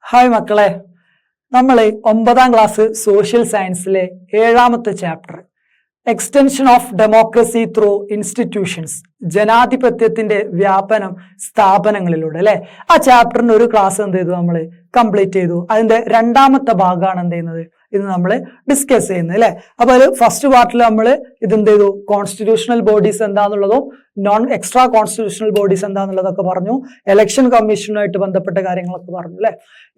Hi മക്കളെ, നമ്മൾ 9ാം ക്ലാസ് സോഷ്യൽ സയൻസിലെ 7ാമത്തെ chapter extension of democracy through institutions, ജനാധിപത്യത്തിന്റെ വ്യാപനം സ്ഥാപനങ്ങളിലൂടെ അല്ലെ, ആ ചാപ്റ്ററിന്റെ ഒരു ക്ലാസ് എന്ത് ചെയ്തു, നമ്മൾ കംപ്ലീറ്റ് ചെയ്തു. അതിന്റെ 2ാമത്തെ ഭാഗമാണ് എന്ത് ചെയ്യുന്നത്, ഇത് നമ്മൾ ഡിസ്കസ് ചെയ്യുന്നത് അല്ലെ. അപ്പൊ അത് ഫസ്റ്റ് പാർട്ടിൽ നമ്മൾ ഇതെന്ത് ചെയ്തു, കോൺസ്റ്റിറ്റ്യൂഷണൽ ബോഡീസ് എന്താന്നുള്ളതും നോൺ എക്സ്ട്രാ കോൺസ്റ്റിറ്റ്യൂഷണൽ ബോഡീസ് എന്താന്നുള്ളതൊക്കെ പറഞ്ഞു, ഇലക്ഷൻ കമ്മീഷനുമായിട്ട് ബന്ധപ്പെട്ട കാര്യങ്ങളൊക്കെ പറഞ്ഞു അല്ലെ.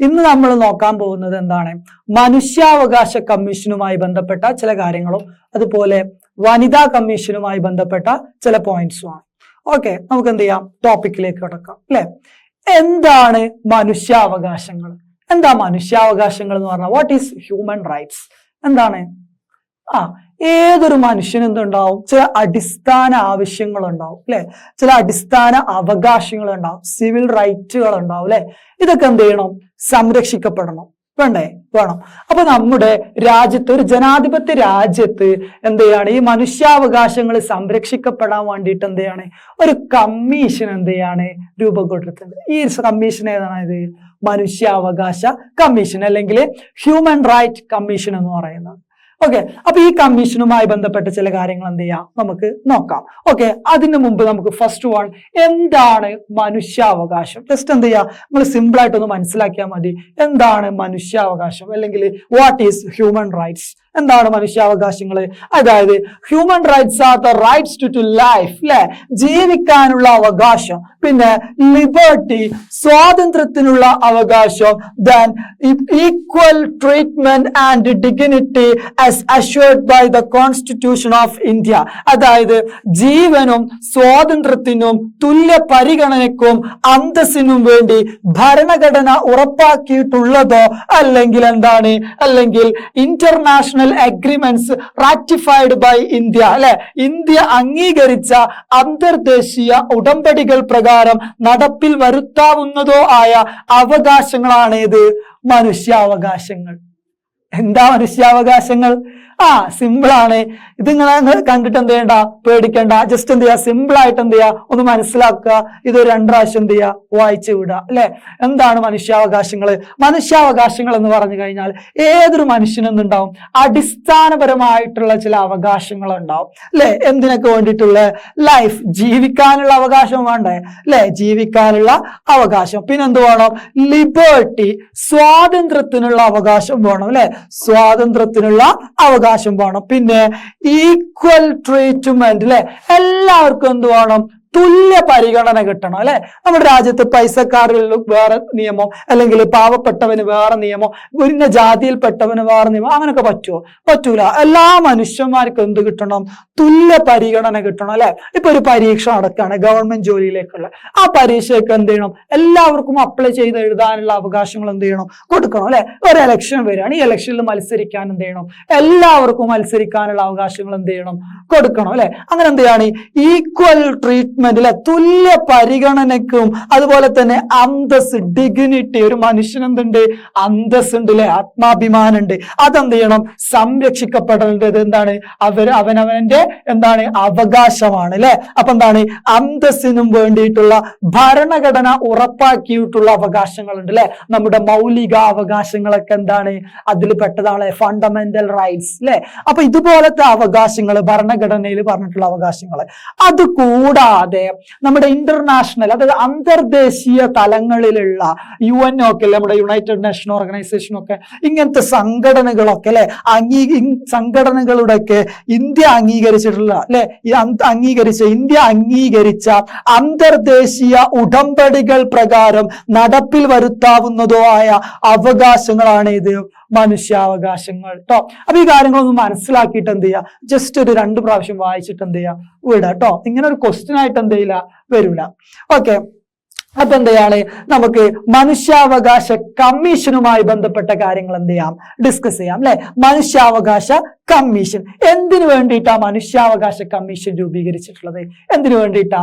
ഇന്ന് നമ്മൾ നോക്കാൻ പോകുന്നത് എന്താണ്, മനുഷ്യാവകാശ കമ്മീഷനുമായി ബന്ധപ്പെട്ട ചില കാര്യങ്ങളും അതുപോലെ വനിതാ കമ്മീഷനുമായി ബന്ധപ്പെട്ട ചില പോയിന്റ്സുമാണ്. ഓക്കെ, നമുക്ക് എന്ത് ചെയ്യാം, ടോപ്പിക്കിലേക്ക് കടക്കാം അല്ലെ. എന്താണ് മനുഷ്യാവകാശങ്ങൾ? എന്താ മനുഷ്യാവകാശങ്ങൾ എന്ന് പറഞ്ഞാൽ വാട്ട് ഈസ് ഹ്യൂമൻ റൈറ്റ്സ് എന്താണ്? ഏതൊരു മനുഷ്യനും എന്തുണ്ടാവും, ചില അടിസ്ഥാന ആവശ്യങ്ങൾ ഉണ്ടാവും അല്ലെ, ചില അടിസ്ഥാന അവകാശങ്ങൾ ഉണ്ടാവും, സിവിൽ റൈറ്റുകൾ ഉണ്ടാവും അല്ലെ. ഇതൊക്കെ എന്ത് ചെയ്യണം, സംരക്ഷിക്കപ്പെടണം, വേണ്ടേ? വേണം. അപ്പൊ നമ്മുടെ രാജ്യത്ത്, ഒരു ജനാധിപത്യ രാജ്യത്ത് എന്ത് ചെയ്യാണ്, ഈ മനുഷ്യാവകാശങ്ങൾ സംരക്ഷിക്കപ്പെടാൻ വേണ്ടിയിട്ട് എന്ത് ചെയ്യാണ്, ഒരു കമ്മീഷൻ എന്ത് ചെയ്യാണ് രൂപം കൊടുത്തിട്ടുണ്ട്. ഈ കമ്മീഷൻ ഏതാണ്? ഇത് മനുഷ്യാവകാശ കമ്മീഷൻ അല്ലെങ്കിൽ ഹ്യൂമൻ റൈറ്റ് കമ്മീഷൻ എന്ന് പറയുന്നത്. ഓക്കെ, അപ്പൊ ഈ കമ്മീഷനുമായി ബന്ധപ്പെട്ട ചില കാര്യങ്ങൾ എന്ത് ചെയ്യാം, നമുക്ക് നോക്കാം. ഓക്കെ, അതിനു മുമ്പ് നമുക്ക് ഫസ്റ്റ് വൺ, എന്താണ് മനുഷ്യാവകാശം? ജസ്റ്റ് എന്ത് ചെയ്യാം, നമ്മൾ സിമ്പിൾ ആയിട്ടൊന്ന് മനസ്സിലാക്കിയാൽ മതി. എന്താണ് മനുഷ്യാവകാശം അല്ലെങ്കിൽ വാട്ട് ഈസ് ഹ്യൂമൻ റൈറ്റ്സ്? എന്താണ് മനുഷ്യാവകാശങ്ങൾ? അതായത് human rights are the rights to life അല്ലെ, ജീവിക്കാനുള്ള അവകാശം, പിന്നെ ലിബർട്ടി, സ്വാതന്ത്ര്യത്തിനുള്ള അവകാശം, then equal treatment and dignity as assured by the constitution of India. അതായത് ജീവനും സ്വാതന്ത്ര്യത്തിനും തുല്യ പരിഗണനയ്ക്കും അന്തസ്സിനും വേണ്ടി ഭരണഘടന ഉറപ്പാക്കിയിട്ടുള്ളതോ അല്ലെങ്കിൽ എന്താണ്, അല്ലെങ്കിൽ international agreements ratified by India അല്ലെ, ഇന്ത്യ അംഗീകരിച്ച അന്തർദേശീയ ഉടമ്പടികൾ പ്രകാരം നടപ്പിൽ വരുത്താവുന്നതോ ആയ അവകാശങ്ങളാണ് ഇത് മനുഷ്യാവകാശങ്ങൾ. എന്താ മനുഷ്യാവകാശങ്ങൾ? സിമ്പിൾ ആണ്. ഇത് നിങ്ങൾ കണ്ടിട്ട് എന്ത് ചെയ്യണ്ട, പേടിക്കണ്ട. ജസ്റ്റ് എന്ത് ചെയ്യുക, സിമ്പിൾ ആയിട്ട് എന്ത് ചെയ്യുക, ഒന്ന് മനസ്സിലാക്കുക. ഇത് 2 പ്രാവശ്യം എന്ത് ചെയ്യുക, വായിച്ചു വിടുക അല്ലെ. എന്താണ് മനുഷ്യാവകാശങ്ങൾ? മനുഷ്യാവകാശങ്ങൾ എന്ന് പറഞ്ഞു കഴിഞ്ഞാൽ ഏതൊരു മനുഷ്യനെന്നുണ്ടാവും, അടിസ്ഥാനപരമായിട്ടുള്ള ചില അവകാശങ്ങൾ ഉണ്ടാവും അല്ലെ. എന്തിനൊക്കെ വേണ്ടിയിട്ടുള്ള? ലൈഫ്, ജീവിക്കാനുള്ള അവകാശം വേണ്ടേ അല്ലെ, ജീവിക്കാനുള്ള അവകാശം. പിന്നെ എന്ത് വേണം? ലിബർട്ടി, സ്വാതന്ത്ര്യത്തിനുള്ള അവകാശം വേണം അല്ലെ, സ്വാതന്ത്ര്യത്തിനുള്ള അവകാശം വേണം. പിന്നെ ഈക്വൽ ട്രീറ്റ്മെന്റ് അല്ലെ, എല്ലാവർക്കും എന്ത് വേണം, തുല്യ പരിഗണന കിട്ടണം അല്ലെ. നമ്മുടെ രാജ്യത്ത് പൈസക്കാരിൽ വേറെ നിയമം, അല്ലെങ്കിൽ പാവപ്പെട്ടവന് വേറെ നിയമം, ഉയർന്ന ജാതിയിൽപ്പെട്ടവന് വേറെ നിയമം, അങ്ങനെയൊക്കെ പറ്റുമോ? പറ്റൂല. എല്ലാ മനുഷ്യന്മാർക്കും എന്ത് കിട്ടണം? തുല്യ പരിഗണന കിട്ടണം അല്ലെ. ഇപ്പൊ ഒരു പരീക്ഷ നടക്കുകയാണ് ഗവൺമെന്റ് ജോലിയിലേക്കുള്ള, ആ പരീക്ഷയ്ക്ക് എന്ത് ചെയ്യണം, എല്ലാവർക്കും അപ്ലൈ ചെയ്ത് എഴുതാനുള്ള അവകാശങ്ങൾ എന്ത് ചെയ്യണം, കൊടുക്കണം അല്ലെ. ഒരു ഇലക്ഷൻ വരികയാണ്, ഈ ഇലക്ഷനിൽ മത്സരിക്കാൻ എന്ത് ചെയ്യണം, എല്ലാവർക്കും മത്സരിക്കാനുള്ള അവകാശങ്ങൾ എന്ത് ചെയ്യണം, കൊടുക്കണം അല്ലെ. അങ്ങനെ എന്ത് ചെയ്യാണ്, ഈക്വൽ ട്രീറ്റ്മെന്റ് അല്ലെ, തുല്യ പരിഗണനയ്ക്കും അതുപോലെ തന്നെ അന്തസ്, ഡിഗ്നിറ്റി, ഒരു മനുഷ്യൻ എന്തുണ്ട്, അന്തസ് ഉണ്ട് അല്ലെ, ആത്മാഭിമാനം ഉണ്ട്, അതെന്ത് ചെയ്യണം, സംരക്ഷിക്കപ്പെടേണ്ടത് എന്താണ്, അവനവന്റെ എന്താണ് അവകാശമാണ് അല്ലെ. അപ്പൊ എന്താണ്, അന്തസ്സിനും വേണ്ടിയിട്ടുള്ള ഭരണഘടന ഉറപ്പാക്കിയിട്ടുള്ള അവകാശങ്ങൾ ഉണ്ട് അല്ലെ. നമ്മുടെ മൗലിക അവകാശങ്ങളൊക്കെ എന്താണ്, അതിൽ പെട്ടതാണ് ഫണ്ടമെന്റൽ റൈറ്റ്സ് അല്ലെ. അപ്പൊ ഇതുപോലത്തെ അവകാശങ്ങൾ ഭരണഘടനയിൽ പറഞ്ഞിട്ടുള്ള അവകാശങ്ങൾ, അത് കൂടാതെ നമ്മുടെ ഇന്റർനാഷണൽ, അതായത് അന്തർദേശീയ തലങ്ങളിലുള്ള UN ഒക്കെ നമ്മുടെ യുണൈറ്റഡ് നേഷൻ ഓർഗനൈസേഷൻ ഒക്കെ, ഇങ്ങനത്തെ സംഘടനകളൊക്കെ അല്ലെ, സംഘടനകളുടെ ഒക്കെ ഇന്ത്യ അംഗീകരിച്ചിട്ടുള്ള അല്ലെ, ഇന്ത്യ അംഗീകരിച്ച അന്തർദേശീയ ഉടമ്പടികൾ പ്രകാരം നടപ്പിൽ വരുത്താവുന്നതോ ആയ അവകാശങ്ങളാണ് ഇത് മനുഷ്യാവകാശങ്ങൾ ട്ടോ. അപ്പൊ ഈ കാര്യങ്ങളൊന്നും മനസ്സിലാക്കിയിട്ട് എന്ത് ചെയ്യുക, ജസ്റ്റ് ഒരു 2 പ്രാവശ്യം വായിച്ചിട്ട് എന്ത് ചെയ്യുക, വിടുക കേട്ടോ. ഇങ്ങനെ ഒരു ക്വസ്റ്റ്യൻ ആയിട്ട് എന്ത് ചെയ്യില്ല, വരൂല. ഓക്കെ, അപ്പൊ എന്താണ്, നമുക്ക് മനുഷ്യാവകാശ കമ്മീഷനുമായി ബന്ധപ്പെട്ട കാര്യങ്ങൾ എന്ത് ചെയ്യാം, ഡിസ്കസ് ചെയ്യാം അല്ലെ. മനുഷ്യാവകാശ കമ്മീഷൻ. എന്തിനു വേണ്ടിയിട്ടാ മനുഷ്യാവകാശ കമ്മീഷൻ രൂപീകരിച്ചിട്ടുള്ളത്? എന്തിനു വേണ്ടിയിട്ടാ?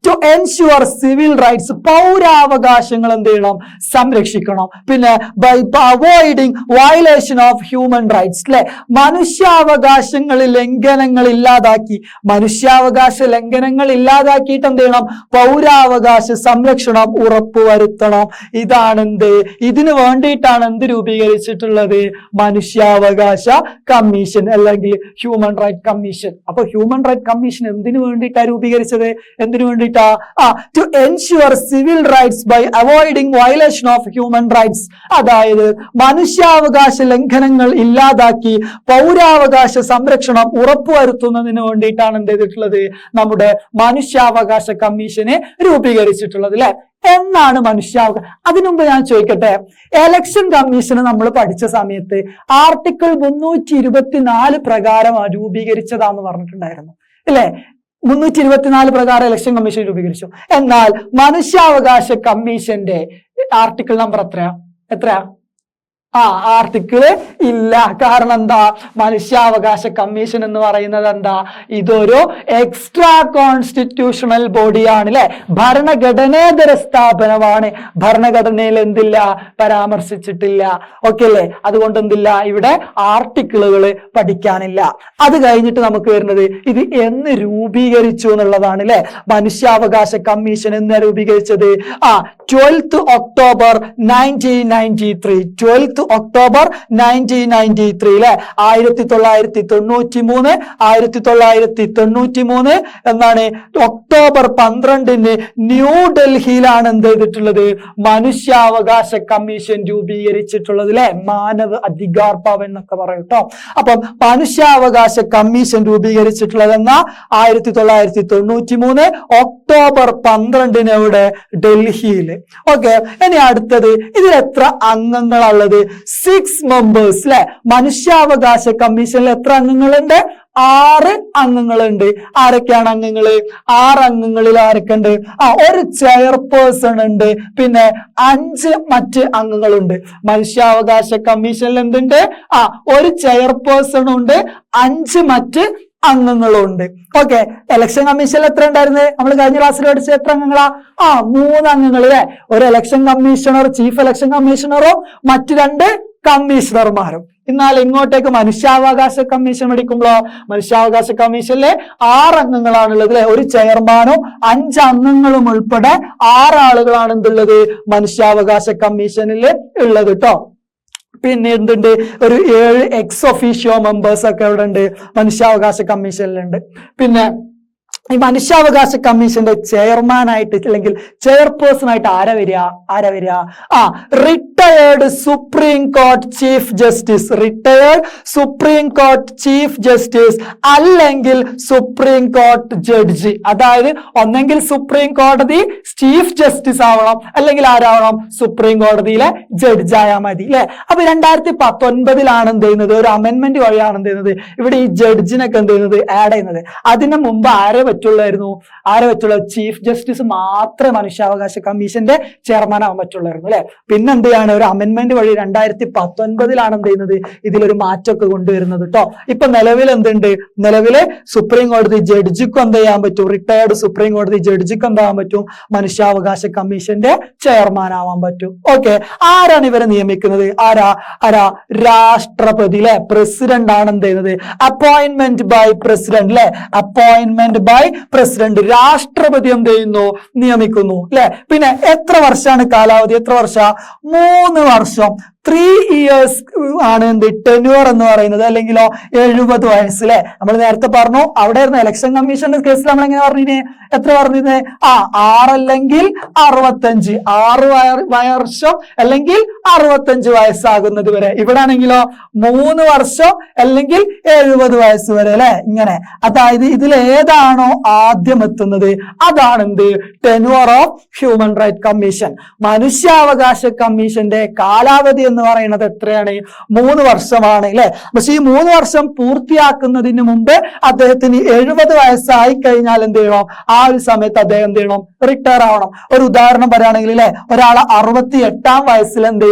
ടു എൻഷുവർ സിവിൽ റൈറ്റ്സ്, പൗരാവകാശങ്ങൾ എന്ത് ചെയ്യണം? സംരക്ഷിക്കണം. പിന്നെ by avoiding violation of human rights, അല്ലെ? മനുഷ്യാവകാശങ്ങൾ ലംഘനങ്ങൾ ഇല്ലാതാക്കി, മനുഷ്യാവകാശ ലംഘനങ്ങൾ ഇല്ലാതാക്കിയിട്ട് എന്ത് ചെയ്യണം? പൗരാവകാശ സംരക്ഷണം ഉറപ്പുവരുത്തണം. ഇതാണ് എന്ത്? ഇതിനു വേണ്ടിയിട്ടാണ് എന്ത് രൂപീകരിച്ചിട്ടുള്ളത്? മനുഷ്യാവകാശ കമ്മീഷൻ അല്ലെങ്കിൽ ഹ്യൂമൻ റൈറ്റ് കമ്മീഷൻ. അപ്പൊ ഹ്യൂമൻ റൈറ്റ് കമ്മീഷൻ എന്തിനു വേണ്ടിയിട്ടാണ് രൂപീകരിച്ചത്? എന്തിനു വേണ്ടിയിട്ടാ? To ensure civil rights by avoiding violation of human rights. അതായത് മനുഷ്യാവകാശ ലംഘനങ്ങൾ ഇല്ലാതാക്കി പൗരാവകാശ സംരക്ഷണം ഉറപ്പുവരുത്തുന്നതിന് വേണ്ടിയിട്ടാണ് എന്ത് ചെയ്തിട്ടുള്ളത്? നമ്മുടെ മനുഷ്യാവകാശ കമ്മീഷനെ രൂപീകരിച്ചിട്ടുള്ളത്, അല്ലെ? എന്നാണ് മനുഷ്യാവകാശം. അതിനുമുമ്പ് ഞാൻ ചോദിക്കട്ടെ, എലക്ഷൻ കമ്മീഷന് നമ്മൾ പഠിച്ച സമയത്ത് ആർട്ടിക്കിൾ 324 പ്രകാരം രൂപീകരിച്ചതാന്ന് പറഞ്ഞിട്ടുണ്ടായിരുന്നു, അല്ലെ? 324 പ്രകാരം ഇലക്ഷൻ കമ്മീഷൻ രൂപീകരിച്ചു. എന്നാൽ മനുഷ്യാവകാശ കമ്മീഷന്റെ ആർട്ടിക്കിൾ നമ്പർ എത്രയാ? ആർട്ടിക്കിള് ഇല്ല. കാരണം എന്താ? മനുഷ്യാവകാശ കമ്മീഷൻ എന്ന് പറയുന്നത് എന്താ? ഇതൊരു എക്സ്ട്രാ കോൺസ്റ്റിറ്റ്യൂഷണൽ ബോഡിയാണ്, അല്ലെ? ഭരണഘടനേതര സ്ഥാപനമാണ്. ഭരണഘടനയിൽ എന്തില്ല? പരാമർശിച്ചിട്ടില്ല. ഓക്കെ അല്ലേ? അതുകൊണ്ട് എന്തില്ല? ഇവിടെ ആർട്ടിക്കിളുകൾ പഠിക്കാനില്ല. അത് കഴിഞ്ഞിട്ട് നമുക്ക് വരുന്നത് ഇത് എന്ന് രൂപീകരിച്ചു എന്നുള്ളതാണ്, അല്ലെ? മനുഷ്യാവകാശ കമ്മീഷൻ എന്ന് രൂപീകരിച്ചത് 12th October 1993. 12th October 1993, അല്ലെ? 1993 എന്നാണ് ഒക്ടോബർ 12 ന്യൂഡൽഹിയിലാണ് എന്ത് ചെയ്തിട്ടുള്ളത്? മനുഷ്യാവകാശ കമ്മീഷൻ രൂപീകരിച്ചിട്ടുള്ളത്, അല്ലെ? മാനവ അധികാർ ഭവൻ എന്നൊക്കെ പറയും കേട്ടോ. അപ്പം മനുഷ്യാവകാശ കമ്മീഷൻ രൂപീകരിച്ചിട്ടുള്ളത് എന്നാ 1993 ഒക്ടോബർ 12 ഇവിടെ ഡൽഹിയിൽ. ഓക്കെ, ഇനി അടുത്തത്, ഇതിൽ എത്ര അംഗങ്ങളുള്ളത്? 6 members, അല്ലെ? മനുഷ്യാവകാശ കമ്മീഷനിൽ എത്ര അംഗങ്ങളുണ്ട്? 6 അംഗങ്ങളുണ്ട്. ആരൊക്കെയാണ് അംഗങ്ങള്? 6 അംഗങ്ങളിൽ ആരൊക്കെ ഉണ്ട്? ഒരു ചെയർപേഴ്സൺ ഉണ്ട്, പിന്നെ 5 മറ്റ് അംഗങ്ങളുണ്ട്. മനുഷ്യാവകാശ കമ്മീഷനിൽ എന്തുണ്ട്? ഒരു ചെയർപേഴ്സൺ ഉണ്ട്, 5 മറ്റ് അംഗങ്ങളുണ്ട്. ഓക്കെ, ഇലക്ഷൻ കമ്മീഷനിൽ എത്ര ഉണ്ടായിരുന്നു? നമ്മൾ കഴിഞ്ഞ ക്ലാസ്സിൽ പഠിച്ച എത്ര അംഗങ്ങളാ? 3 അംഗങ്ങൾ, അല്ലെ? ഒരു ഇലക്ഷൻ കമ്മീഷണർ, ചീഫ് ഇലക്ഷൻ കമ്മീഷണറും മറ്റു 2 കമ്മീഷണർമാരും. എന്നാൽ ഇങ്ങോട്ടേക്ക് മനുഷ്യാവകാശ കമ്മീഷൻ പഠിക്കുമ്പോഴോ, മനുഷ്യാവകാശ കമ്മീഷനിലെ 6 അംഗങ്ങളാണുള്ളത്, അല്ലെ? ഒരു ചെയർമാനും 5 അംഗങ്ങളും ഉൾപ്പെടെ 6 ആളുകളാണ് എന്തുള്ളത്? മനുഷ്യാവകാശ കമ്മീഷനിൽ ഉള്ളത് കേട്ടോ. പിന്നെ എന്തുണ്ട്? ഒരു 7 എക്സ് ഒഫീഷ്യോ മെമ്പേഴ്സ് ഒക്കെ ഇവിടെ ഉണ്ട്, മനുഷ്യാവകാശ കമ്മീഷനിലുണ്ട്. പിന്നെ ഈ മനുഷ്യാവകാശ കമ്മീഷന്റെ ചെയർമാൻ ആയിട്ട് അല്ലെങ്കിൽ ചെയർപേഴ്സൺ ആയിട്ട് ആരാ വരിക? Retired supreme court chief justice. Retired supreme court chief justice അല്ലെങ്കിൽ സുപ്രീം കോർട്ട് ജഡ്ജി. അതായത് ഒന്നെങ്കിൽ സുപ്രീം കോടതി ചീഫ് ജസ്റ്റിസ് ആവണം, അല്ലെങ്കിൽ ആരാവണം? സുപ്രീം കോടതിയിലെ ജഡ്ജ് ആയാൽ മതി, അല്ലെ? അപ്പൊ 2019 എന്ത് ചെയ്യുന്നത്? ഒരു അമെന്റ്മെന്റ് വഴിയാണ് എന്ത് ചെയ്യുന്നത്? ഇവിടെ ഈ ജഡ്ജിനൊക്കെ എന്ത് ചെയ്യുന്നത്? ആഡ് ചെയ്യുന്നത്. അതിന് മുമ്പ് ആരെ പറ്റുള്ളൂ? ചീഫ് ജസ്റ്റിസ് മാത്രമേ മനുഷ്യാവകാശ കമ്മീഷന്റെ ചെയർമാൻ ആവാൻ പറ്റുള്ളായിരുന്നു, അല്ലെ? പിന്നെ എന്ത് ചെയ്യാണ്? ഒരു അമെന്റ്മെന്റ് വഴി 2019 എന്ത് ചെയ്യുന്നത്? ഇതിലൊരു മാറ്റമൊക്കെ കൊണ്ടുവരുന്നത് കേട്ടോ. ഇപ്പൊ നിലവിൽ എന്തുണ്ട്? നിലവിലെ സുപ്രീം കോടതി ജഡ്ജിക്കും എന്ത് ചെയ്യാൻ പറ്റും? റിട്ടയർഡ് സുപ്രീം കോടതി ജഡ്ജിക്കും എന്താവാൻ പറ്റും? മനുഷ്യാവകാശ കമ്മീഷന്റെ ചെയർമാൻ ആവാൻ പറ്റും. ഓക്കെ, ആരാണ് ഇവരെ നിയമിക്കുന്നത്? ആരാ? രാഷ്ട്രപതി, അല്ലെ? പ്രസിഡന്റ് ആണ് എന്ത് ചെയ്യുന്നത്? അപ്പോയിന്റ്മെന്റ് ബൈ പ്രസിഡന്റ്, അല്ലെ? Appointment by president. രാഷ്ട്രപതി എന്ത് ചെയ്യുന്നു? നിയമിക്കുന്നു, അല്ലെ? പിന്നെ എത്ര വർഷമാണ് കാലാവധി? എത്ര വർഷം? 3 വർഷം. 3 years ആണ് എന്ത്? ടെന്യൂർ എന്ന് പറയുന്നത്. അല്ലെങ്കിലോ 70 വയസ്സ്, അല്ലെ? നമ്മൾ നേരത്തെ പറഞ്ഞു, അവിടെ ആയിരുന്നു ഇലക്ഷൻ കമ്മീഷന്റെ കേസിൽ നമ്മൾ എങ്ങനെ പറഞ്ഞിരുന്നേ? എത്ര പറഞ്ഞിരുന്നേ? 6 അല്ലെങ്കിൽ 65, 6 വർഷം അല്ലെങ്കിൽ 65 വയസ്സാകുന്നത് വരെ. ഇവിടെ ആണെങ്കിലോ 3 വർഷം അല്ലെങ്കിൽ 70 വയസ്സ് വരെ, അല്ലെ? ഇങ്ങനെ. അതായത് ഇതിൽ ഏതാണോ ആദ്യം എത്തുന്നത് അതാണ് എന്ത്? Tenure of human right commission. മനുഷ്യാവകാശ കമ്മീഷന്റെ കാലാവധി എന്ന് പറയുന്നത് എത്രയാണ്? 3 വർഷമാണ് അല്ലെ. പക്ഷെ ഈ 3 വർഷം പൂർത്തിയാക്കുന്നതിന് മുമ്പ് അദ്ദേഹത്തിന് 70 വയസ്സായി കഴിഞ്ഞാൽ എന്ത് ചെയ്യണം? ആ ഒരു സമയത്ത് അദ്ദേഹം എന്ത് ചെയ്യണം? റിട്ടയർ ആവണം. ഒരു ഉദാഹരണം പറയുകയാണെങ്കിൽ അല്ലെ, ഒരാളെ 68-ാം വയസ്സിൽ എന്ത്